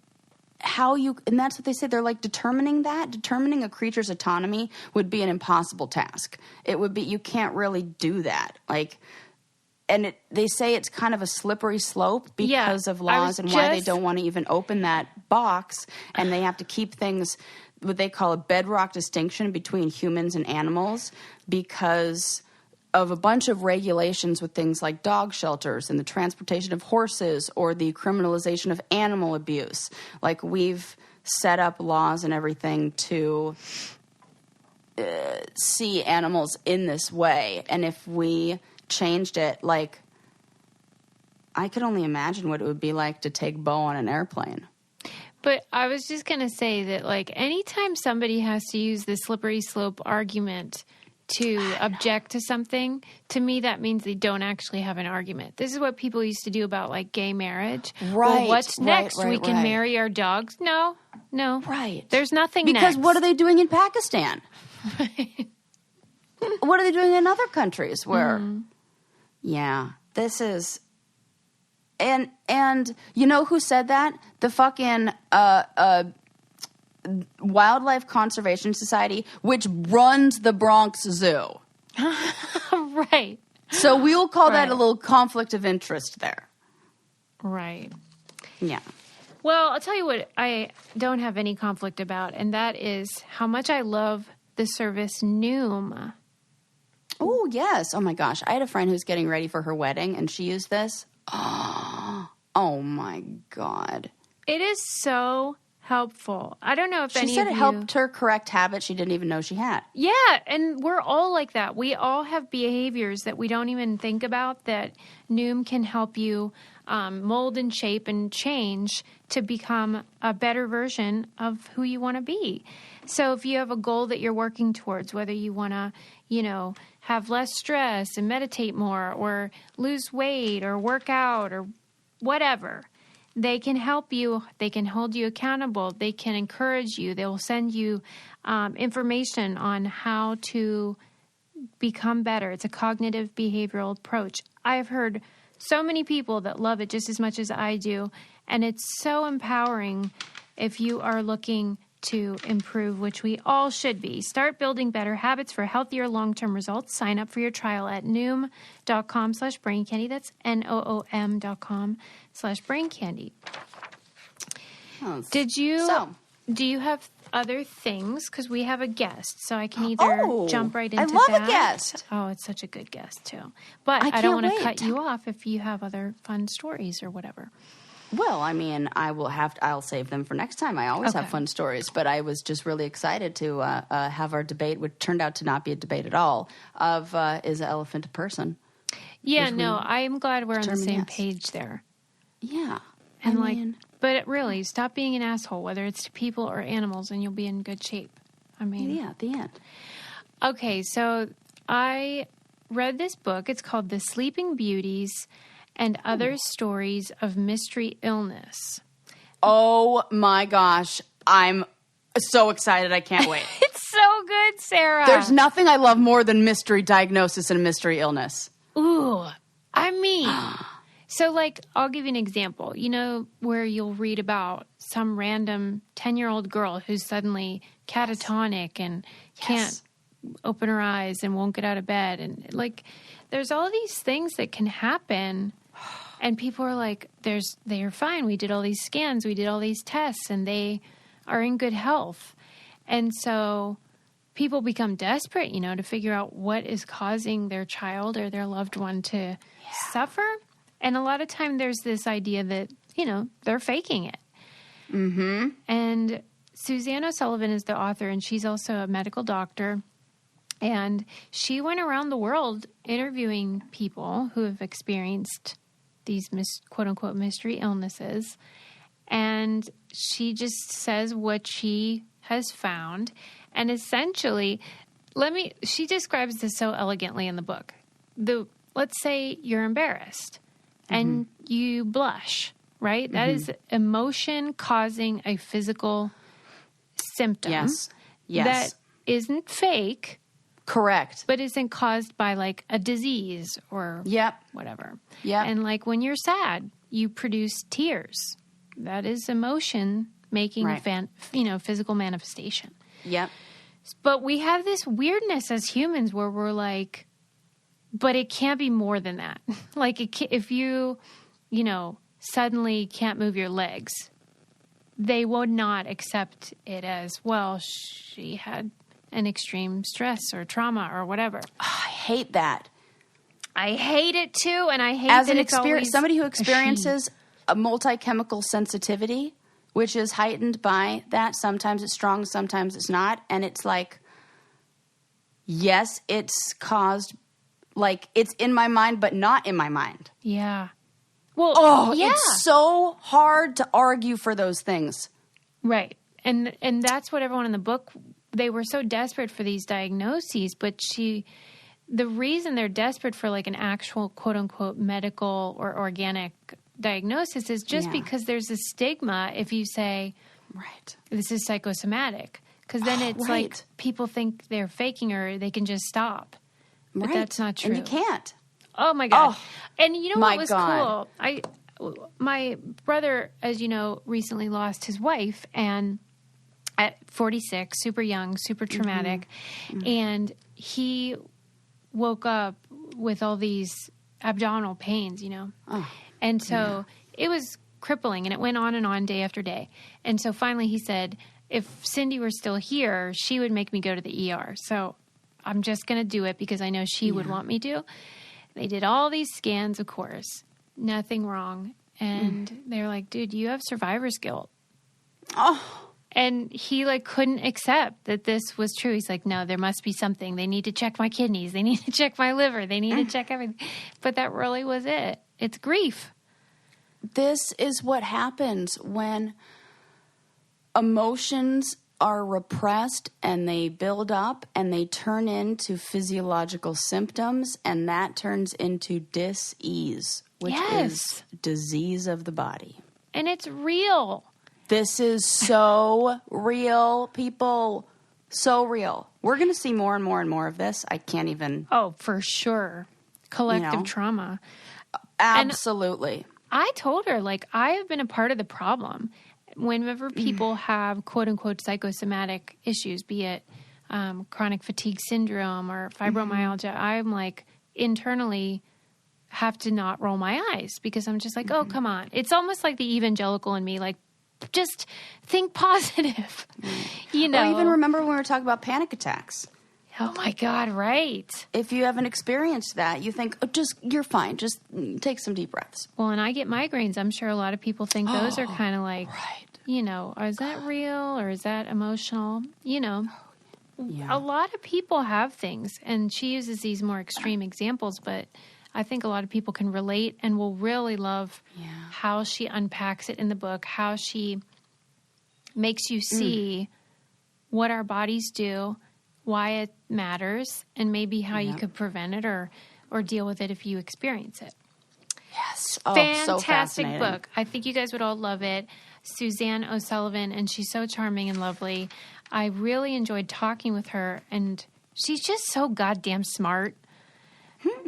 and that's what they say. They're like determining a creature's autonomy would be an impossible task. It would be, you can't really do that. Like, and they say it's kind of a slippery slope because of laws and why they don't want to even open that box, and they have to keep things, what they call a bedrock distinction between humans and animals, because of a bunch of regulations with things like dog shelters and the transportation of horses or the criminalization of animal abuse. Like, we've set up laws and everything to see animals in this way. And if we changed it, like, I could only imagine what it would be like to take Bo on an airplane. But I was just going to say that, like, anytime somebody has to use the slippery slope argument to object to something, to me that means they don't actually have an argument. This is what people used to do about, like, gay marriage. Right. Well, what's next? We can marry our dogs? No. Right. There's nothing because next. What are they doing in Pakistan? Right. What are they doing in other countries where... Yeah, this is... And you know who said that? The fucking Wildlife Conservation Society, which runs the Bronx Zoo. Right. So we will call that a little conflict of interest there. Right. Yeah. Well, I'll tell you what I don't have any conflict about, and that is how much I love the service Noom. Oh, yes. Oh, my gosh. I had a friend who's getting ready for her wedding, and she used this. Oh, my God. It is so helpful. I don't know if she said it helped her correct habits she didn't even know she had. Yeah, and we're all like that. We all have behaviors that we don't even think about that Noom can help you mold and shape and change to become a better version of who you want to be. So if you have a goal that you're working towards, whether you want to, have less stress and meditate more or lose weight or work out or whatever, they can help you. They can hold you accountable. They can encourage you. They'll send you information on how to become better. It's a cognitive behavioral approach. I've heard so many people that love it just as much as I do, and it's so empowering if you are looking to improve, which we all should be. Start building better habits for healthier long-term results. Sign up for your trial at noom.com/braincandy. That's NOOM.com/braincandy. Do you have other things? Because we have a guest, so I can either jump right into that. I love a guest. Oh, it's such a good guest, too. But I don't want to cut you off if you have other fun stories or whatever. Well, I mean, I'll save them for next time. I always have fun stories, but I was just really excited to have our debate, which turned out to not be a debate at all, of is an elephant a person? Yeah, no, I'm glad we're on the same page there. Yeah. But really, stop being an asshole, whether it's to people or animals, and you'll be in good shape. I mean... Yeah, at the end. Okay, so I read this book. It's called The Sleeping Beauties and Other Stories of Mystery Illness. Oh, my gosh. I'm so excited. I can't wait. It's so good, Sarah. There's nothing I love more than mystery diagnosis and mystery illness. Ooh, I mean... So, like, I'll give you an example. You know, where you'll read about some random 10-year-old girl who's suddenly catatonic and can't open her eyes and won't get out of bed. And, like, there's all these things that can happen. And people are like, they are fine. We did all these scans. We did all these tests. And they are in good health. And so people become desperate, to figure out what is causing their child or their loved one to suffer. And a lot of time there's this idea that, they're faking it. Mm-hmm. And Suzanne O'Sullivan is the author, and she's also a medical doctor. And she went around the world interviewing people who have experienced these quote-unquote mystery illnesses. And she just says what she has found. And essentially, she describes this so elegantly in the book. Let's say you're embarrassed. And you blush, right? That is emotion causing a physical symptom. Yes. That isn't fake. Correct. But isn't caused by like a disease or whatever. Yeah. And like when you're sad, you produce tears. That is emotion making a physical manifestation. Yep. But we have this weirdness as humans where we're like, but it can't be more than that. Like if you suddenly can't move your legs, they would not accept it as, well, she had an extreme stress or trauma or whatever. Oh, I hate that. I hate it too, and I hate as that somebody who experiences a multi-chemical sensitivity, which is heightened by that. Sometimes it's strong, sometimes it's not, and it's like, yes, it's caused, like it's in my mind, but not in my mind. Yeah. Well, it's so hard to argue for those things. Right, and that's what everyone in the book. They were so desperate for these diagnoses, but the reason they're desperate for like an actual quote unquote medical or organic diagnosis is just because there's a stigma if you say, this is psychosomatic, because then it's like people think they're faking or they can just stop. But that's not true. And you can't. Oh my God. And you know what was cool? My brother, as you know, recently lost his wife, and at 46, super young, super traumatic. And he woke up with all these abdominal pains, And so it was crippling, and it went on day after day. And so finally he said, if Cindy were still here, she would make me go to the ER. So I'm just going to do it because I know she would want me to. They did all these scans, of course. Nothing wrong. And they're like, dude, you have survivor's guilt. And he like couldn't accept that this was true. He's like, no, there must be something. They need to check my kidneys. They need to check my liver. They need to check everything. But that really was it. It's grief. This is what happens when emotions are repressed and they build up and they turn into physiological symptoms, and that turns into dis-ease, which is disease of the body. And it's real. This is so real, people. So real. We're going to see more and more and more of this. I can't even... Oh, for sure. Collective trauma. Absolutely. And I told her, like, I have been a part of the problem. Whenever people have, quote-unquote, psychosomatic issues, be it chronic fatigue syndrome or fibromyalgia, I'm, like, internally have to not roll my eyes because I'm just like, oh, come on. It's almost like the evangelical in me, like, just think positive, you know. Or even remember when we were talking about panic attacks. Oh, my God, right. If you haven't experienced that, you think, you're fine. Just take some deep breaths. Well, and I get migraines. I'm sure a lot of people think those are kind of like, you know, is that real or is that emotional? You know, a lot of people have things, and she uses these more extreme examples, but I think a lot of people can relate and will really love how she unpacks it in the book, how she makes you see what our bodies do, why it matters, and maybe how you could prevent it or deal with it if you experience it. Yes. Fantastic book. I think you guys would all love it. Suzanne O'Sullivan, and she's so charming and lovely. I really enjoyed talking with her, and she's just so goddamn smart.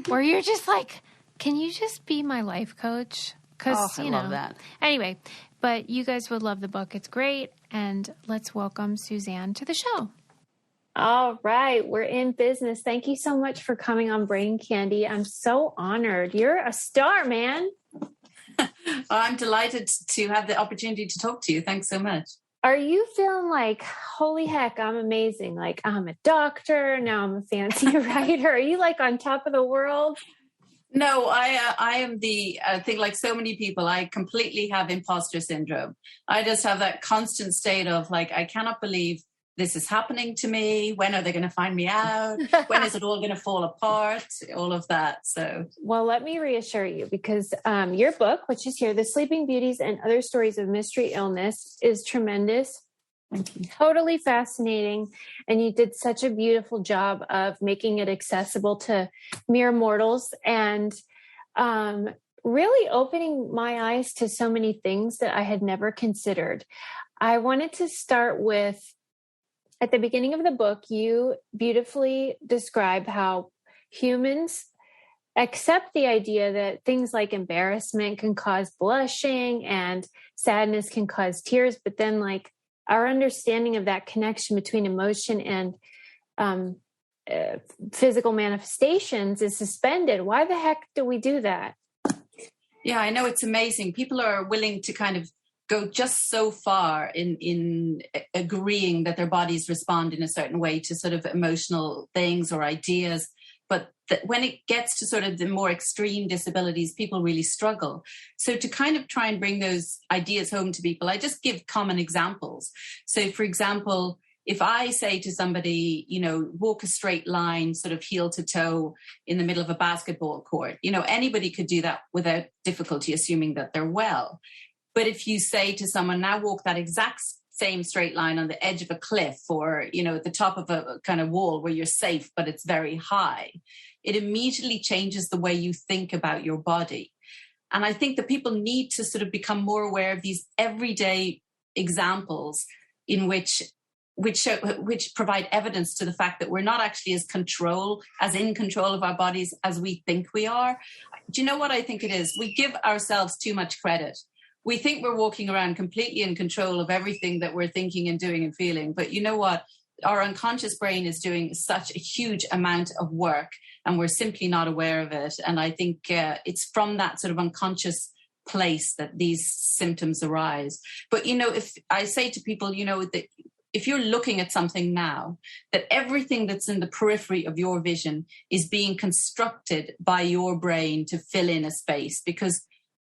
Where you're just like, can you just be my life coach? Because, I love that. Anyway, but you guys would love the book. It's great. And let's welcome Suzanne to the show. All right. We're in business. Thank you so much for coming on Brain Candy. I'm so honored. You're a star, man. I'm delighted to have the opportunity to talk to you. Thanks so much. Are you feeling like, holy heck, I'm amazing? Like, I'm a doctor. Now I'm a fancy writer. Are you like on top of the world? No, I am I think like so many people, I completely have imposter syndrome. I just have that constant state of like, I cannot believe this is happening to me. When are they going to find me out? When is it all going to fall apart? All of that. So, well, let me reassure you, because your book, which is here, The Sleeping Beauties and Other Stories of Mystery Illness, is tremendous. Thank you. Totally fascinating. And you did such a beautiful job of making it accessible to mere mortals and really opening my eyes to so many things that I had never considered. I wanted to start with, at the beginning of the book, you beautifully describe how humans accept the idea that things like embarrassment can cause blushing and sadness can cause tears, but then like our understanding of that connection between emotion and physical manifestations is suspended. Why the heck do we do that? Yeah, I know, it's amazing. People are willing to kind of go just so far in agreeing that their bodies respond in a certain way to sort of emotional things or ideas. But when it gets to sort of the more extreme disabilities, people really struggle. So to kind of try and bring those ideas home to people, I just give common examples. So, for example, if I say to somebody, you know, walk a straight line, sort of heel to toe in the middle of a basketball court, you know, anybody could do that without difficulty, assuming that they're well. But if you say to someone, now walk that exact same straight line on the edge of a cliff, or, you know, at the top of a kind of wall where you're safe, but it's very high, it immediately changes the way you think about your body. And I think that people need to sort of become more aware of these everyday examples in which provide evidence to the fact that we're not actually as in control of our bodies as we think we are. Do you know what I think it is? We give ourselves too much credit. We think we're walking around completely in control of everything that we're thinking and doing and feeling. But you know what? Our unconscious brain is doing such a huge amount of work, and we're simply not aware of it. And I think it's from that sort of unconscious place that these symptoms arise. But, you know, if I say to people, you know, that if you're looking at something now, that everything that's in the periphery of your vision is being constructed by your brain to fill in a space, because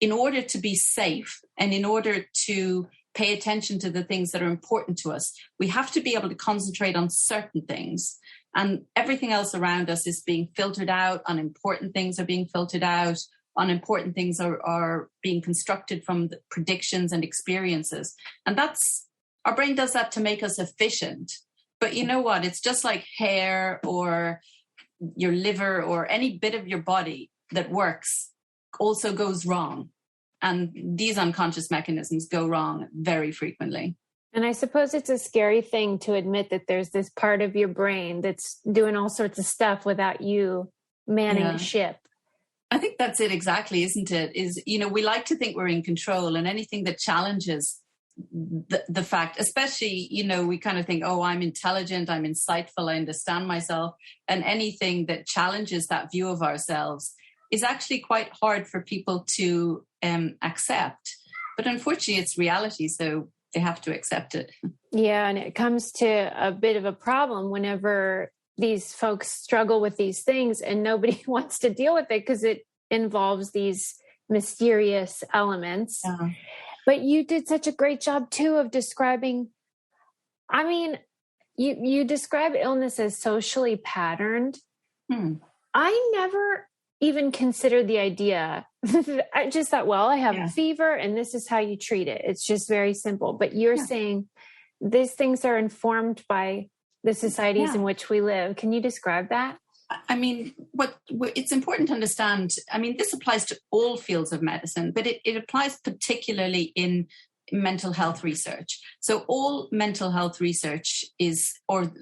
in order to be safe and in order to pay attention to the things that are important to us, we have to be able to concentrate on certain things. And everything else around us is being filtered out. Unimportant things are being filtered out. Unimportant things are being constructed from the predictions and experiences. And our brain does that to make us efficient. But you know what? It's just like hair or your liver or any bit of your body that works also goes wrong. And these unconscious mechanisms go wrong very frequently. And I suppose it's a scary thing to admit that there's this part of your brain that's doing all sorts of stuff without you manning the ship. I think that's it exactly, isn't it? You know, we like to think we're in control, and anything that challenges the fact, especially, you know, we kind of think, oh, I'm intelligent, I'm insightful, I understand myself. And anything that challenges that view of ourselves is actually quite hard for people to accept. But unfortunately, it's reality, so they have to accept it. Yeah, and it comes to a bit of a problem whenever these folks struggle with these things and nobody wants to deal with it because it involves these mysterious elements. Yeah. But you did such a great job, too, of describing, I mean, you describe illness as socially patterned. I never even considered the idea. I just thought, well, I have a fever and this is how you treat it. It's just very simple. But you're saying these things are informed by the societies in which we live. Can you describe that? I mean, what it's important to understand, I mean, this applies to all fields of medicine, but it applies particularly in mental health research. So all mental health research is, or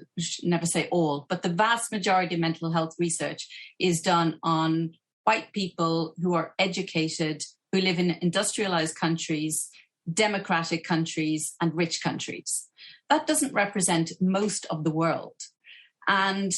never say all, but the vast majority of mental health research is done on white people who are educated, who live in industrialized countries, democratic countries, and rich countries. That doesn't represent most of the world. And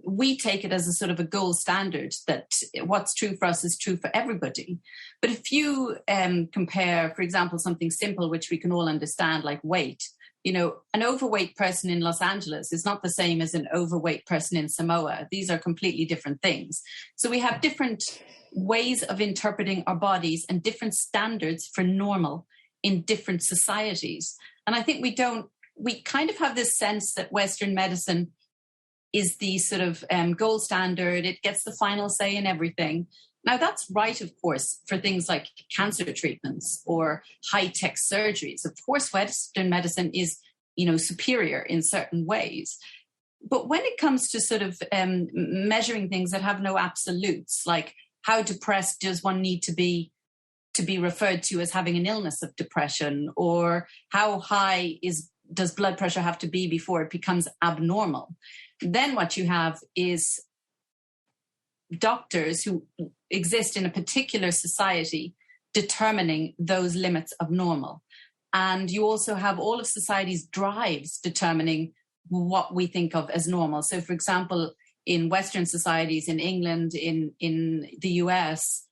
we take it as a sort of a gold standard that what's true for us is true for everybody. But if you compare, for example, something simple, which we can all understand, like weight, you know, an overweight person in Los Angeles is not the same as an overweight person in Samoa. These are completely different things. So we have different ways of interpreting our bodies and different standards for normal in different societies. And I think we kind of have this sense that Western medicine is the sort of gold standard. It gets the final say in everything. Now, that's right, of course, for things like cancer treatments or high-tech surgeries. Of course, Western medicine is, you know, superior in certain ways. But when it comes to sort of measuring things that have no absolutes, like how depressed does one need to be referred to as having an illness of depression, or how high does blood pressure have to be before it becomes abnormal. Then what you have is doctors who exist in a particular society determining those limits of normal. And you also have all of society's drives determining what we think of as normal. So, for example, in Western societies, in England, in the US,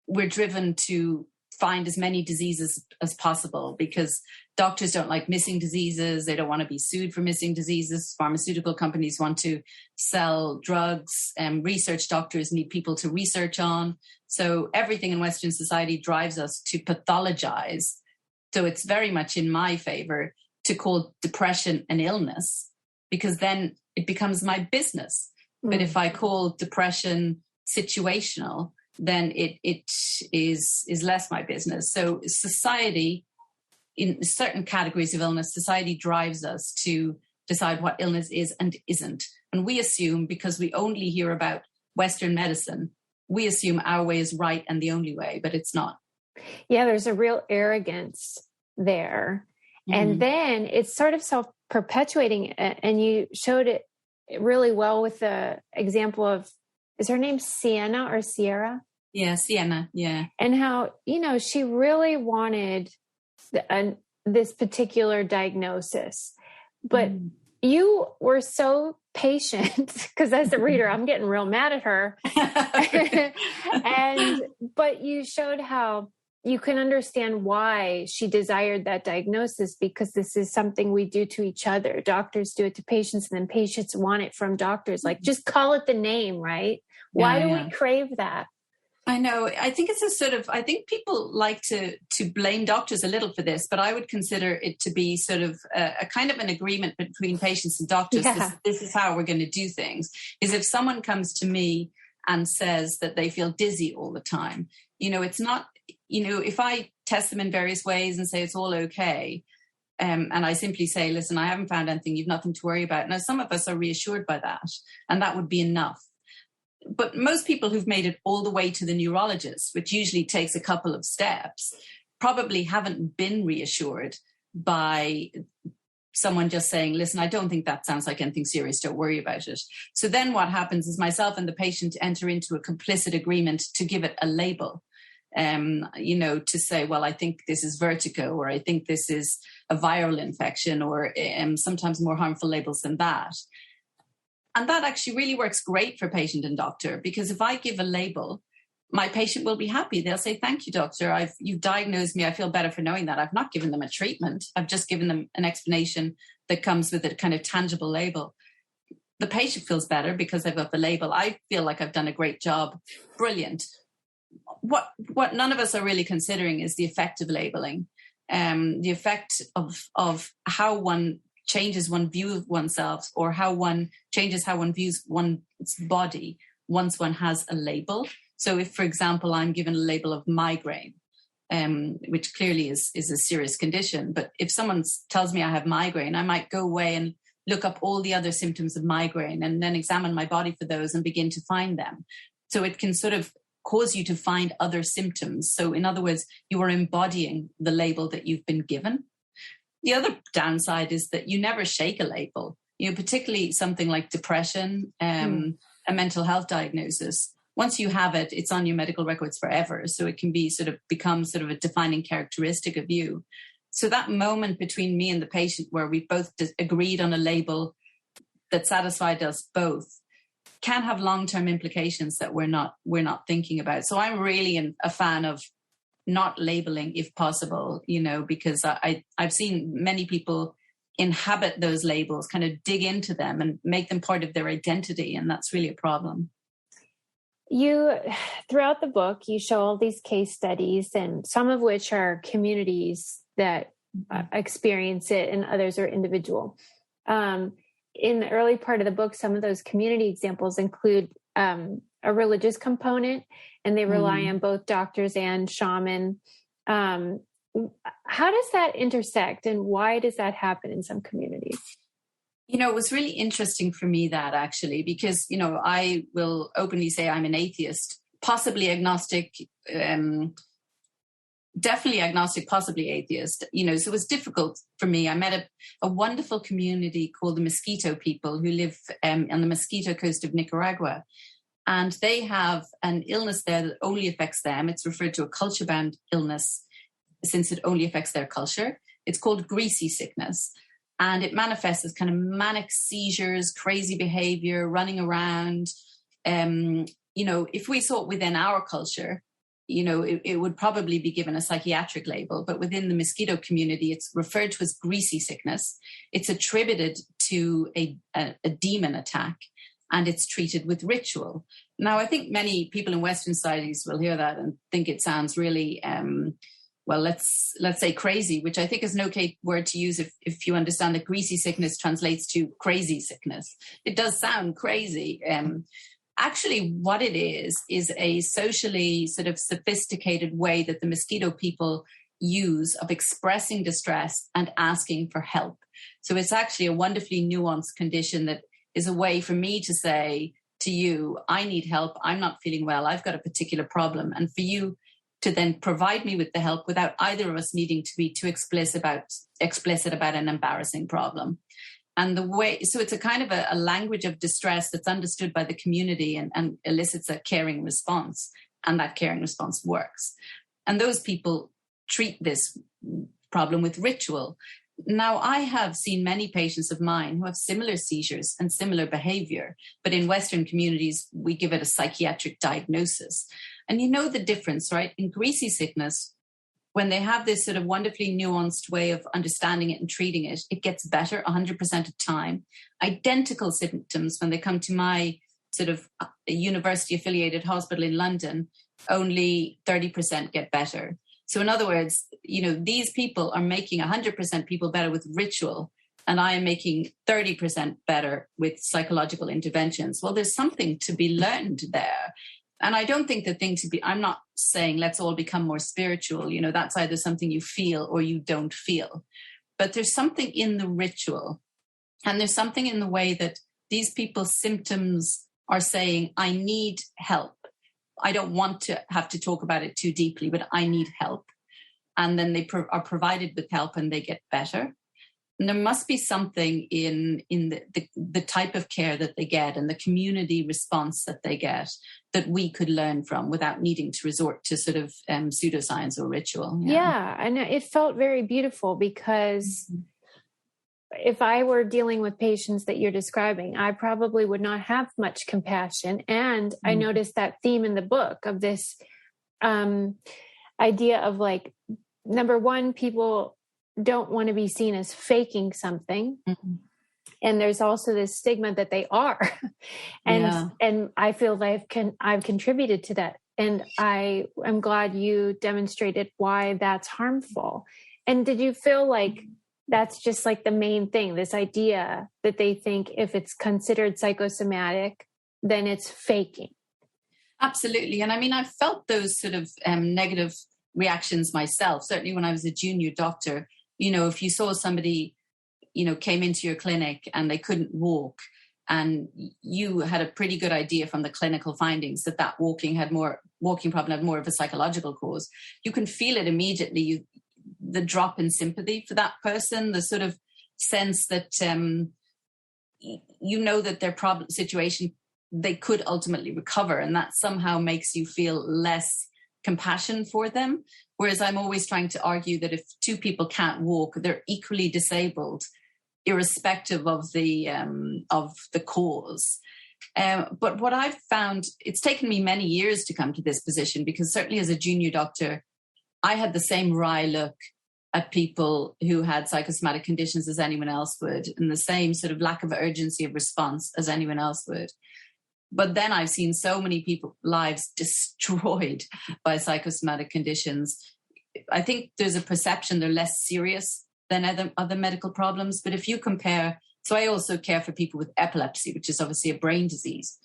we're driven to find as many diseases as possible because doctors don't like missing diseases. They don't want to be sued for missing diseases. Pharmaceutical companies want to sell drugs, and research doctors need people to research on. So everything in Western society drives us to pathologize. So it's very much in my favor to call depression an illness, because then it becomes my business. But if I call depression situational, then it is less my business. So society, in certain categories of illness, society drives us to decide what illness is and isn't. And we assume, because we only hear about Western medicine, we assume our way is right and the only way, but it's not. Yeah, there's a real arrogance there. Mm-hmm. And then it's sort of self-perpetuating. And you showed it really well with the example of, is her name Sienna or Sierra? Yeah, Sienna, yeah. And how, she really wanted this particular diagnosis. But you were so patient, because as a reader, I'm getting real mad at her. But you showed how you can understand why she desired that diagnosis, because this is something we do to each other. Doctors do it to patients, and then patients want it from doctors. Like, just call it the name, right? Why do we crave that? I know. I think it's I think people like to blame doctors a little for this, but I would consider it to be sort of a kind of an agreement between patients and doctors. Yeah. This is how we're going to do things. Is if someone comes to me and says that they feel dizzy all the time, it's not, if I test them in various ways and say it's all okay, and I simply say, listen, I haven't found anything, you've nothing to worry about. Now, some of us are reassured by that, and that would be enough. But most people who've made it all the way to the neurologist, which usually takes a couple of steps, probably haven't been reassured by someone just saying, listen, I don't think that sounds like anything serious, don't worry about it. So then what happens is myself and the patient enter into a complicit agreement to give it a label, to say, well, I think this is vertigo, or I think this is a viral infection, or sometimes more harmful labels than that. And that actually really works great for patient and doctor, because if I give a label, my patient will be happy. They'll say, thank you, doctor. You've diagnosed me. I feel better for knowing that. I've not given them a treatment. I've just given them an explanation that comes with a kind of tangible label. The patient feels better because I've got the label. I feel like I've done a great job. Brilliant. What none of us are really considering is the effect of labeling, the effect of how one changes one view of oneself, or how one changes how one views one's body once one has a label. So if, for example, I'm given a label of migraine, which clearly is a serious condition, but if someone tells me I have migraine, I might go away and look up all the other symptoms of migraine and then examine my body for those and begin to find them. So it can sort of cause you to find other symptoms. So in other words, you are embodying the label that you've been given. The other downside is that you never shake a label, particularly something like depression, a mental health diagnosis. Once you have it, it's on your medical records forever. So it can become a defining characteristic of you. So that moment between me and the patient where we both agreed on a label that satisfied us both can have long-term implications that we're not thinking about. So I'm really a fan of not labeling if possible, because I've seen many people inhabit those labels, kind of dig into them and make them part of their identity. And that's really a problem. Throughout the book, you show all these case studies, and some of which are communities that experience it and others are individual. In the early part of the book, some of those community examples include a religious component, and they rely on both doctors and shaman. How does that intersect, and why does that happen in some communities? It was really interesting for me that actually, because, I will openly say I'm an atheist possibly agnostic, definitely agnostic, possibly atheist, you know, so it was difficult for me. I met a wonderful community called the Mosquito people who live on the Mosquito Coast of Nicaragua. And they have an illness there that only affects them. It's referred to a culture-bound illness since it only affects their culture. It's called Greasy Sickness. And it manifests as kind of manic seizures, crazy behavior, running around. You know, if we saw it within our culture, you know, it would probably be given a psychiatric label, but within the mosquito community, it's referred to as greasy sickness. It's attributed to a demon attack, and it's treated with ritual. Now, I think many people in Western societies will hear that and think it sounds really, well, let's say crazy, which I think is an okay word to use if you understand that greasy sickness translates to crazy sickness. It does sound crazy. Actually, what it is a socially sort of sophisticated way that the mosquito people use of expressing distress and asking for help. So it's actually a wonderfully nuanced condition that is a way for me to say to you, I need help. I'm not feeling well. I've got a particular problem. And for you to then provide me with the help without either of us needing to be too explicit about an embarrassing problem. And the way, so it's a kind of a language of distress that's understood by the community and elicits a caring response. And that caring response works. And those people treat this problem with ritual. Now, I have seen many patients of mine who have similar seizures and similar behavior, but in Western communities, we give it a psychiatric diagnosis. And you know the difference, right? In greasy sickness, when they have this sort of wonderfully nuanced way of understanding it and treating it, it gets better 100% of the time. Identical symptoms when they come to my sort of university-affiliated hospital in London, only 30% get better. So in other words, you know, these people are making 100% people better with ritual, and I am making 30% better with psychological interventions. Well, there's something to be learned there. And I don't think the thing to be, I'm not saying let's all become more spiritual. You know, that's either something you feel or you don't feel. But there's something in the ritual, and there's something in the way that these people's symptoms are saying, I need help. I don't want to have to talk about it too deeply, but I need help. And then they are provided with help and they get better. And there must be something in the type of care that they get and the community response that they get that we could learn from without needing to resort to sort of pseudoscience or ritual. Yeah, and it felt very beautiful because if I were dealing with patients that you're describing, I probably would not have much compassion. And I noticed that theme in the book of this idea of like, number one, people don't want to be seen as faking something. And there's also this stigma that they are. And I feel like I've contributed to that. And I am glad you demonstrated why that's harmful. And did you feel like that's just like the main thing, this idea that they think if it's considered psychosomatic, then it's faking? Absolutely. And I mean, I felt those sort of negative reactions myself, certainly when I was a junior doctor. You know, if you saw somebody, you know, came into your clinic and they couldn't walk, and you had a pretty good idea from the clinical findings that walking problem had more of a psychological cause, you can feel it immediately. The drop in sympathy for that person, the sort of sense that, you know, that their problem situation, they could ultimately recover. And that somehow makes you feel less compassion for them. Whereas I'm always trying to argue that if two people can't walk, they're equally disabled, irrespective of the cause. But what I've found, it's taken me many years to come to this position, because certainly as a junior doctor, I had the same wry look at people who had psychosomatic conditions as anyone else would, and the same sort of lack of urgency of response as anyone else would. But then I've seen so many people's lives destroyed by psychosomatic conditions. I think there's a perception they're less serious than other medical problems. But if you compare, so I also care for people with epilepsy, which is obviously a brain disease.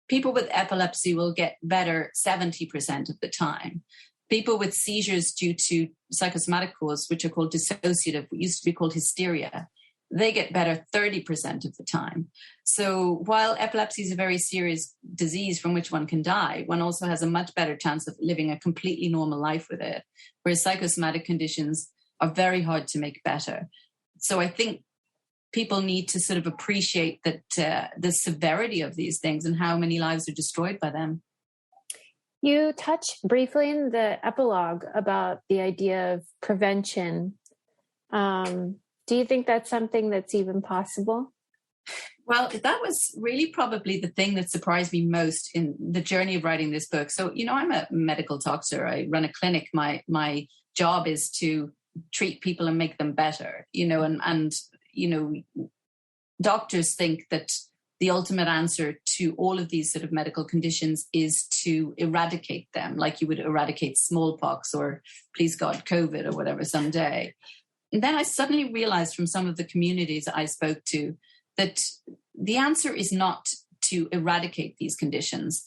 People with epilepsy will get better 70% of the time. People with seizures due to psychosomatic cause, which are called dissociative, what used to be called hysteria, they get better 30% of the time. So while epilepsy is a very serious disease from which one can die, one also has a much better chance of living a completely normal life with it, whereas psychosomatic conditions are very hard to make better. So I think people need to sort of appreciate that the severity of these things and how many lives are destroyed by them. You touch briefly in the epilogue about the idea of prevention. Do you think that's something that's even possible? Well, that was really probably the thing that surprised me most in the journey of writing this book. So, I'm a medical doctor. I run a clinic. My job is to treat people and make them better, and doctors think that the ultimate answer to all of these sort of medical conditions is to eradicate them, like you would eradicate smallpox or, please God, COVID or whatever someday. And then I suddenly realized from some of the communities I spoke to that the answer is not to eradicate these conditions.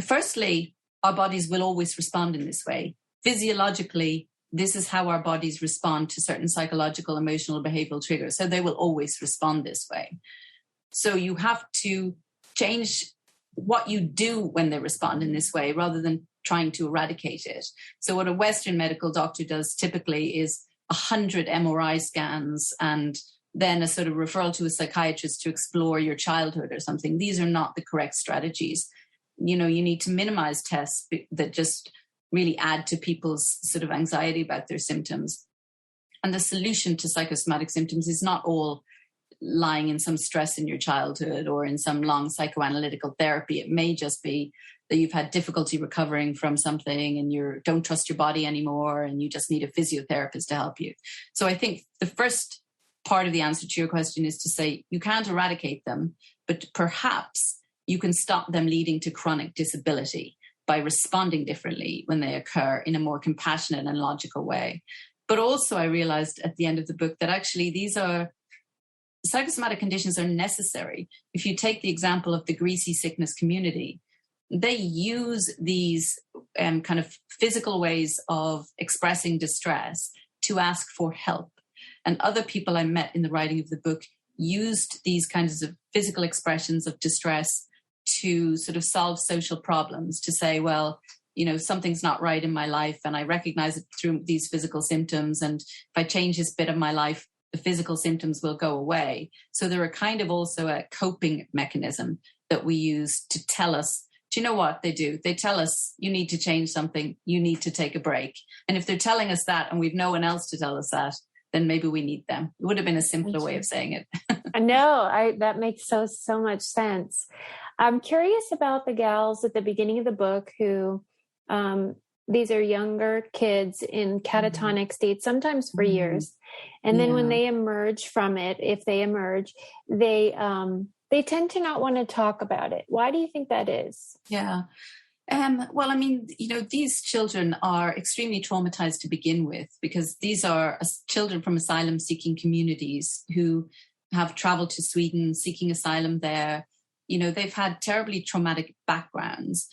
Firstly, our bodies will always respond in this way. Physiologically, this is how our bodies respond to certain psychological, emotional, behavioral triggers. So they will always respond this way. So you have to change what you do when they respond in this way rather than trying to eradicate it. So what a Western medical doctor does typically is 100 MRI scans and then a sort of referral to a psychiatrist to explore your childhood or something. These are not the correct strategies. You need to minimize tests that just really add to people's sort of anxiety about their symptoms. And the solution to psychosomatic symptoms is not all lying in some stress in your childhood or in some long psychoanalytical therapy. It may just be that you've had difficulty recovering from something and you don't trust your body anymore and you just need a physiotherapist to help you. So I think the first part of the answer to your question is to say you can't eradicate them, but perhaps you can stop them leading to chronic disability by responding differently when they occur in a more compassionate and logical way. But also I realized at the end of the book that actually psychosomatic conditions are necessary. If you take the example of the Greasy Sickness community, they use these kind of physical ways of expressing distress to ask for help. And other people I met in the writing of the book used these kinds of physical expressions of distress to sort of solve social problems, to say, well, something's not right in my life and I recognize it through these physical symptoms. And if I change this bit of my life, the physical symptoms will go away. So they're a kind of also a coping mechanism that we use to tell us, do you know what they do? They tell us you need to change something, you need to take a break. And if they're telling us that and we've no one else to tell us that, then maybe we need them. It would have been a simpler way of saying it. I know, that makes so much sense. I'm curious about the gals at the beginning of the book who, these are younger kids in catatonic states, sometimes for years. And then when they emerge from it, if they emerge, they tend to not want to talk about it. Why do you think that is? Yeah. Well, I mean, these children are extremely traumatized to begin with because these are children from asylum-seeking communities who have traveled to Sweden seeking asylum there. They've had terribly traumatic backgrounds,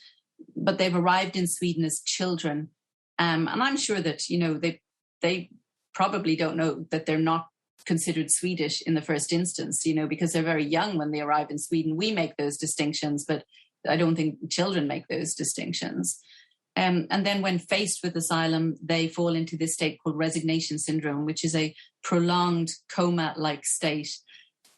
but they've arrived in Sweden as children. And I'm sure that, they probably don't know that they're not considered Swedish in the first instance, because they're very young when they arrive in Sweden. We make those distinctions, but I don't think children make those distinctions. And then when faced with asylum, they fall into this state called Resignation Syndrome, which is a prolonged coma-like state.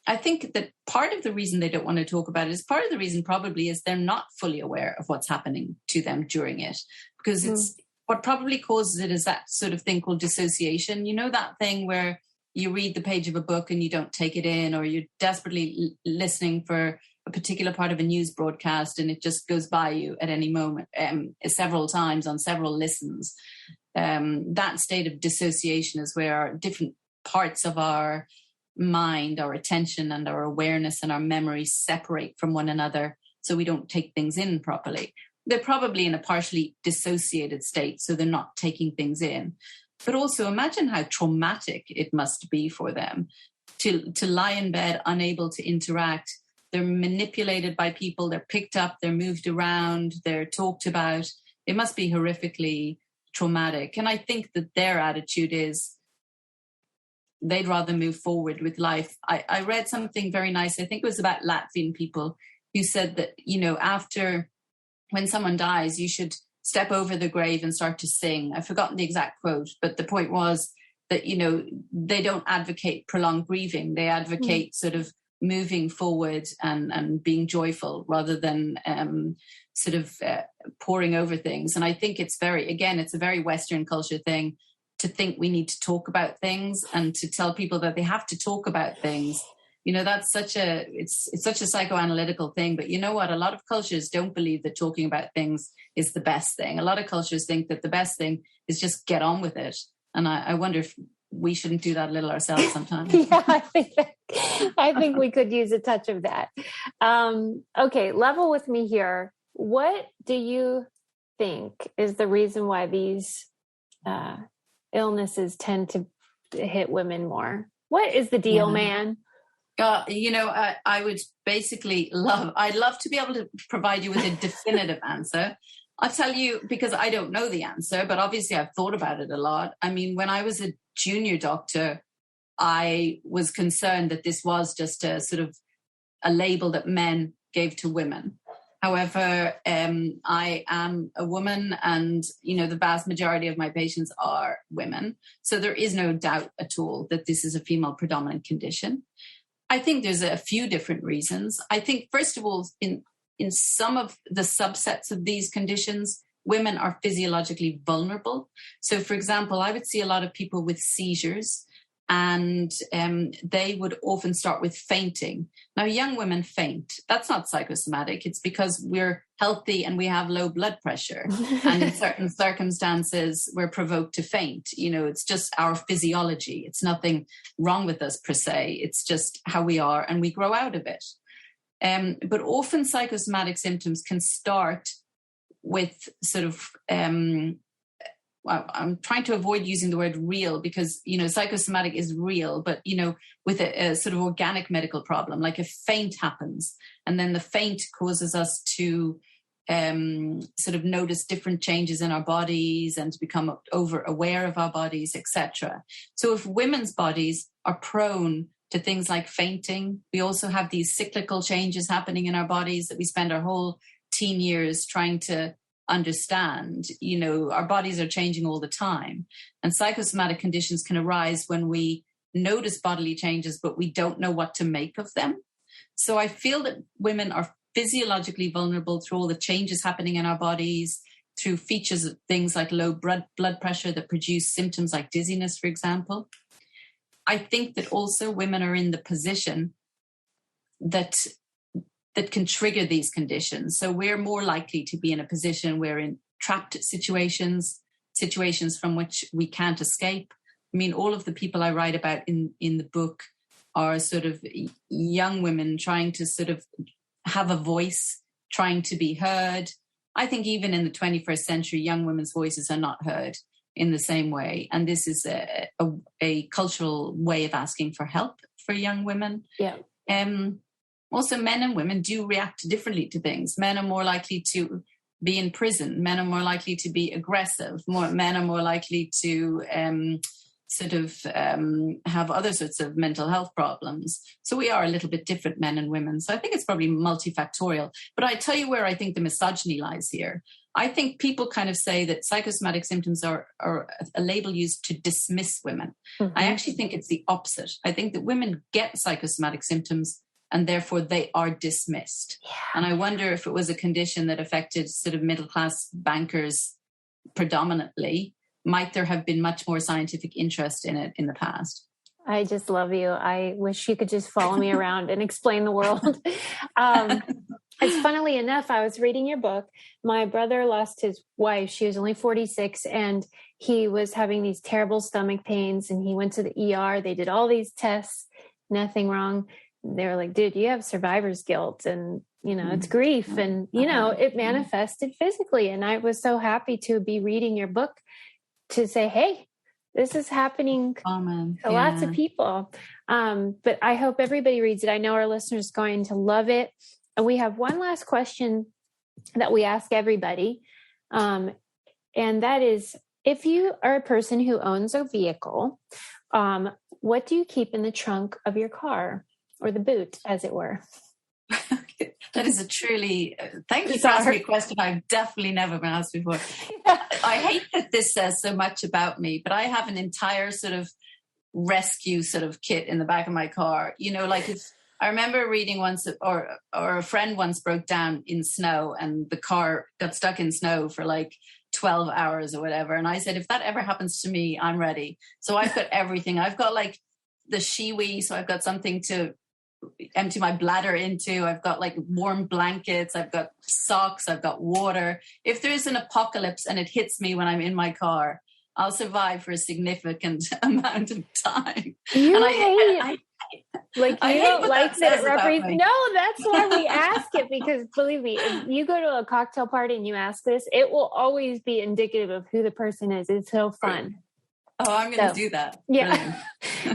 I think that part of the reason they don't want to talk about it is part of the reason probably is they're not fully aware of what's happening to them during it, because it's what probably causes it is that sort of thing called dissociation. That thing where you read the page of a book and you don't take it in, or you're desperately listening for a particular part of a news broadcast and it just goes by you at any moment, several times on several listens. That state of dissociation is where our different parts of our mind, our attention and our awareness and our memories separate from one another, so we don't take things in properly. They're probably in a partially dissociated state, so they're not taking things in. But also imagine how traumatic it must be for them to lie in bed unable to interact. They're manipulated by people, they're picked up, they're moved around, they're talked about. It must be horrifically traumatic. And I think that their attitude is, they'd rather move forward with life. I read something very nice. I think it was about Latvian people who said that, after when someone dies, you should step over the grave and start to sing. I've forgotten the exact quote, but the point was that, they don't advocate prolonged grieving. They advocate sort of moving forward and being joyful rather than poring over things. And I think it's a very Western culture thing to think we need to talk about things and to tell people that they have to talk about things. That's it's such a psychoanalytical thing. But you know what? A lot of cultures don't believe that talking about things is the best thing. A lot of cultures think that the best thing is just get on with it. And I wonder if we shouldn't do that a little ourselves sometimes. Yeah, I think we could use a touch of that. Okay, level with me here. What do you think is the reason why these illnesses tend to hit women more? What is the deal, man? I would basically I'd love to be able to provide you with a definitive answer. I'll tell you, because I don't know the answer, but obviously I've thought about it a lot. I mean, when I was a junior doctor, I was concerned that this was just a sort of a label that men gave to women. However, I am a woman and, the vast majority of my patients are women. So there is no doubt at all that this is a female predominant condition. I think there's a few different reasons. I think, first of all, in some of the subsets of these conditions, women are physiologically vulnerable. So, for example, I would see a lot of people with seizures, and they would often start with fainting. Now, young women faint. That's not psychosomatic. It's because we're healthy and we have low blood pressure. And in certain circumstances, we're provoked to faint. It's just our physiology. It's nothing wrong with us per se. It's just how we are, and we grow out of it. But often psychosomatic symptoms can start with sort of, I'm trying to avoid using the word real because, psychosomatic is real, but, with a sort of organic medical problem, like a faint happens, and then the faint causes us to sort of notice different changes in our bodies and to become over aware of our bodies, etc. So if women's bodies are prone to things like fainting, we also have these cyclical changes happening in our bodies that we spend our whole teen years trying to understand. Our bodies are changing all the time, and psychosomatic conditions can arise when we notice bodily changes, but we don't know what to make of them. So I feel that women are physiologically vulnerable through all the changes happening in our bodies, through features of things like low blood pressure that produce symptoms like dizziness, for example. I think that also women are in the position that can trigger these conditions. So we're more likely to be in a position where in trapped situations from which we can't escape. I mean, all of the people I write about in the book are sort of young women trying to sort of have a voice, trying to be heard. I think even in the 21st century, young women's voices are not heard in the same way. And this is a cultural way of asking for help for young women. Yeah. Also, men and women do react differently to things. Men are more likely to be in prison. Men are more likely to be aggressive. Men are more likely to have other sorts of mental health problems. So we are a little bit different, men and women. So I think it's probably multifactorial. But I tell you where I think the misogyny lies here. I think people kind of say that psychosomatic symptoms are a label used to dismiss women. Mm-hmm. I actually think it's the opposite. I think that women get psychosomatic symptoms and therefore they are dismissed. Yeah. And I wonder if it was a condition that affected sort of middle-class bankers predominantly, might there have been much more scientific interest in it in the past? I just love you. I wish you could just follow me around and explain the world. It's funnily enough, I was reading your book. My brother lost his wife. She was only 46 and he was having these terrible stomach pains and he went to the ER. They did all these tests, nothing wrong. They were like, dude, you have survivor's guilt and, it's grief and, it manifested physically. And I was so happy to be reading your book to say, hey, this is happening to lots of people. But I hope everybody reads it. I know our listeners are going to love it. And we have one last question that we ask everybody. And that is, if you are a person who owns a vehicle, what do you keep in the trunk of your car, or the boot, as it were? That is a truly, thank you for asking me a question I've definitely never been asked before. I hate that this says so much about me, but I have an entire sort of rescue sort of kit in the back of my car. You know, like if I remember reading once, or a friend once broke down in snow and the car got stuck in snow for like 12 hours or whatever. And I said, if that ever happens to me, I'm ready. So I've got everything. I've got like the shiwi, so I've got something to empty my bladder into. I've got like warm blankets. I've got socks. I've got water. If there's an apocalypse and it hits me when I'm in my car, I'll survive for a significant amount of time. You and hate, like you don't like that it represents. No, that's why we ask it, because believe me, if you go to a cocktail party and you ask this, it will always be indicative of who the person is. It's so fun. Oh, I'm going to do that. Yeah.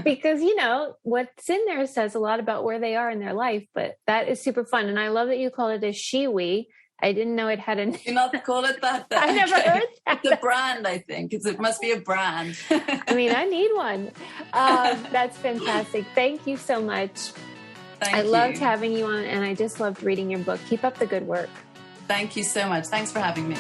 Because, you know, what's in there says a lot about where they are in their life, but that is super fun. And I love that you call it a shiwi. I didn't know it had a name. Do not call it that. I never heard that. It's a brand, I think. It must be a brand. I mean, I need one. That's fantastic. Thank you so much. I loved having you on, and I just loved reading your book. Keep up the good work. Thank you so much. Thanks for having me.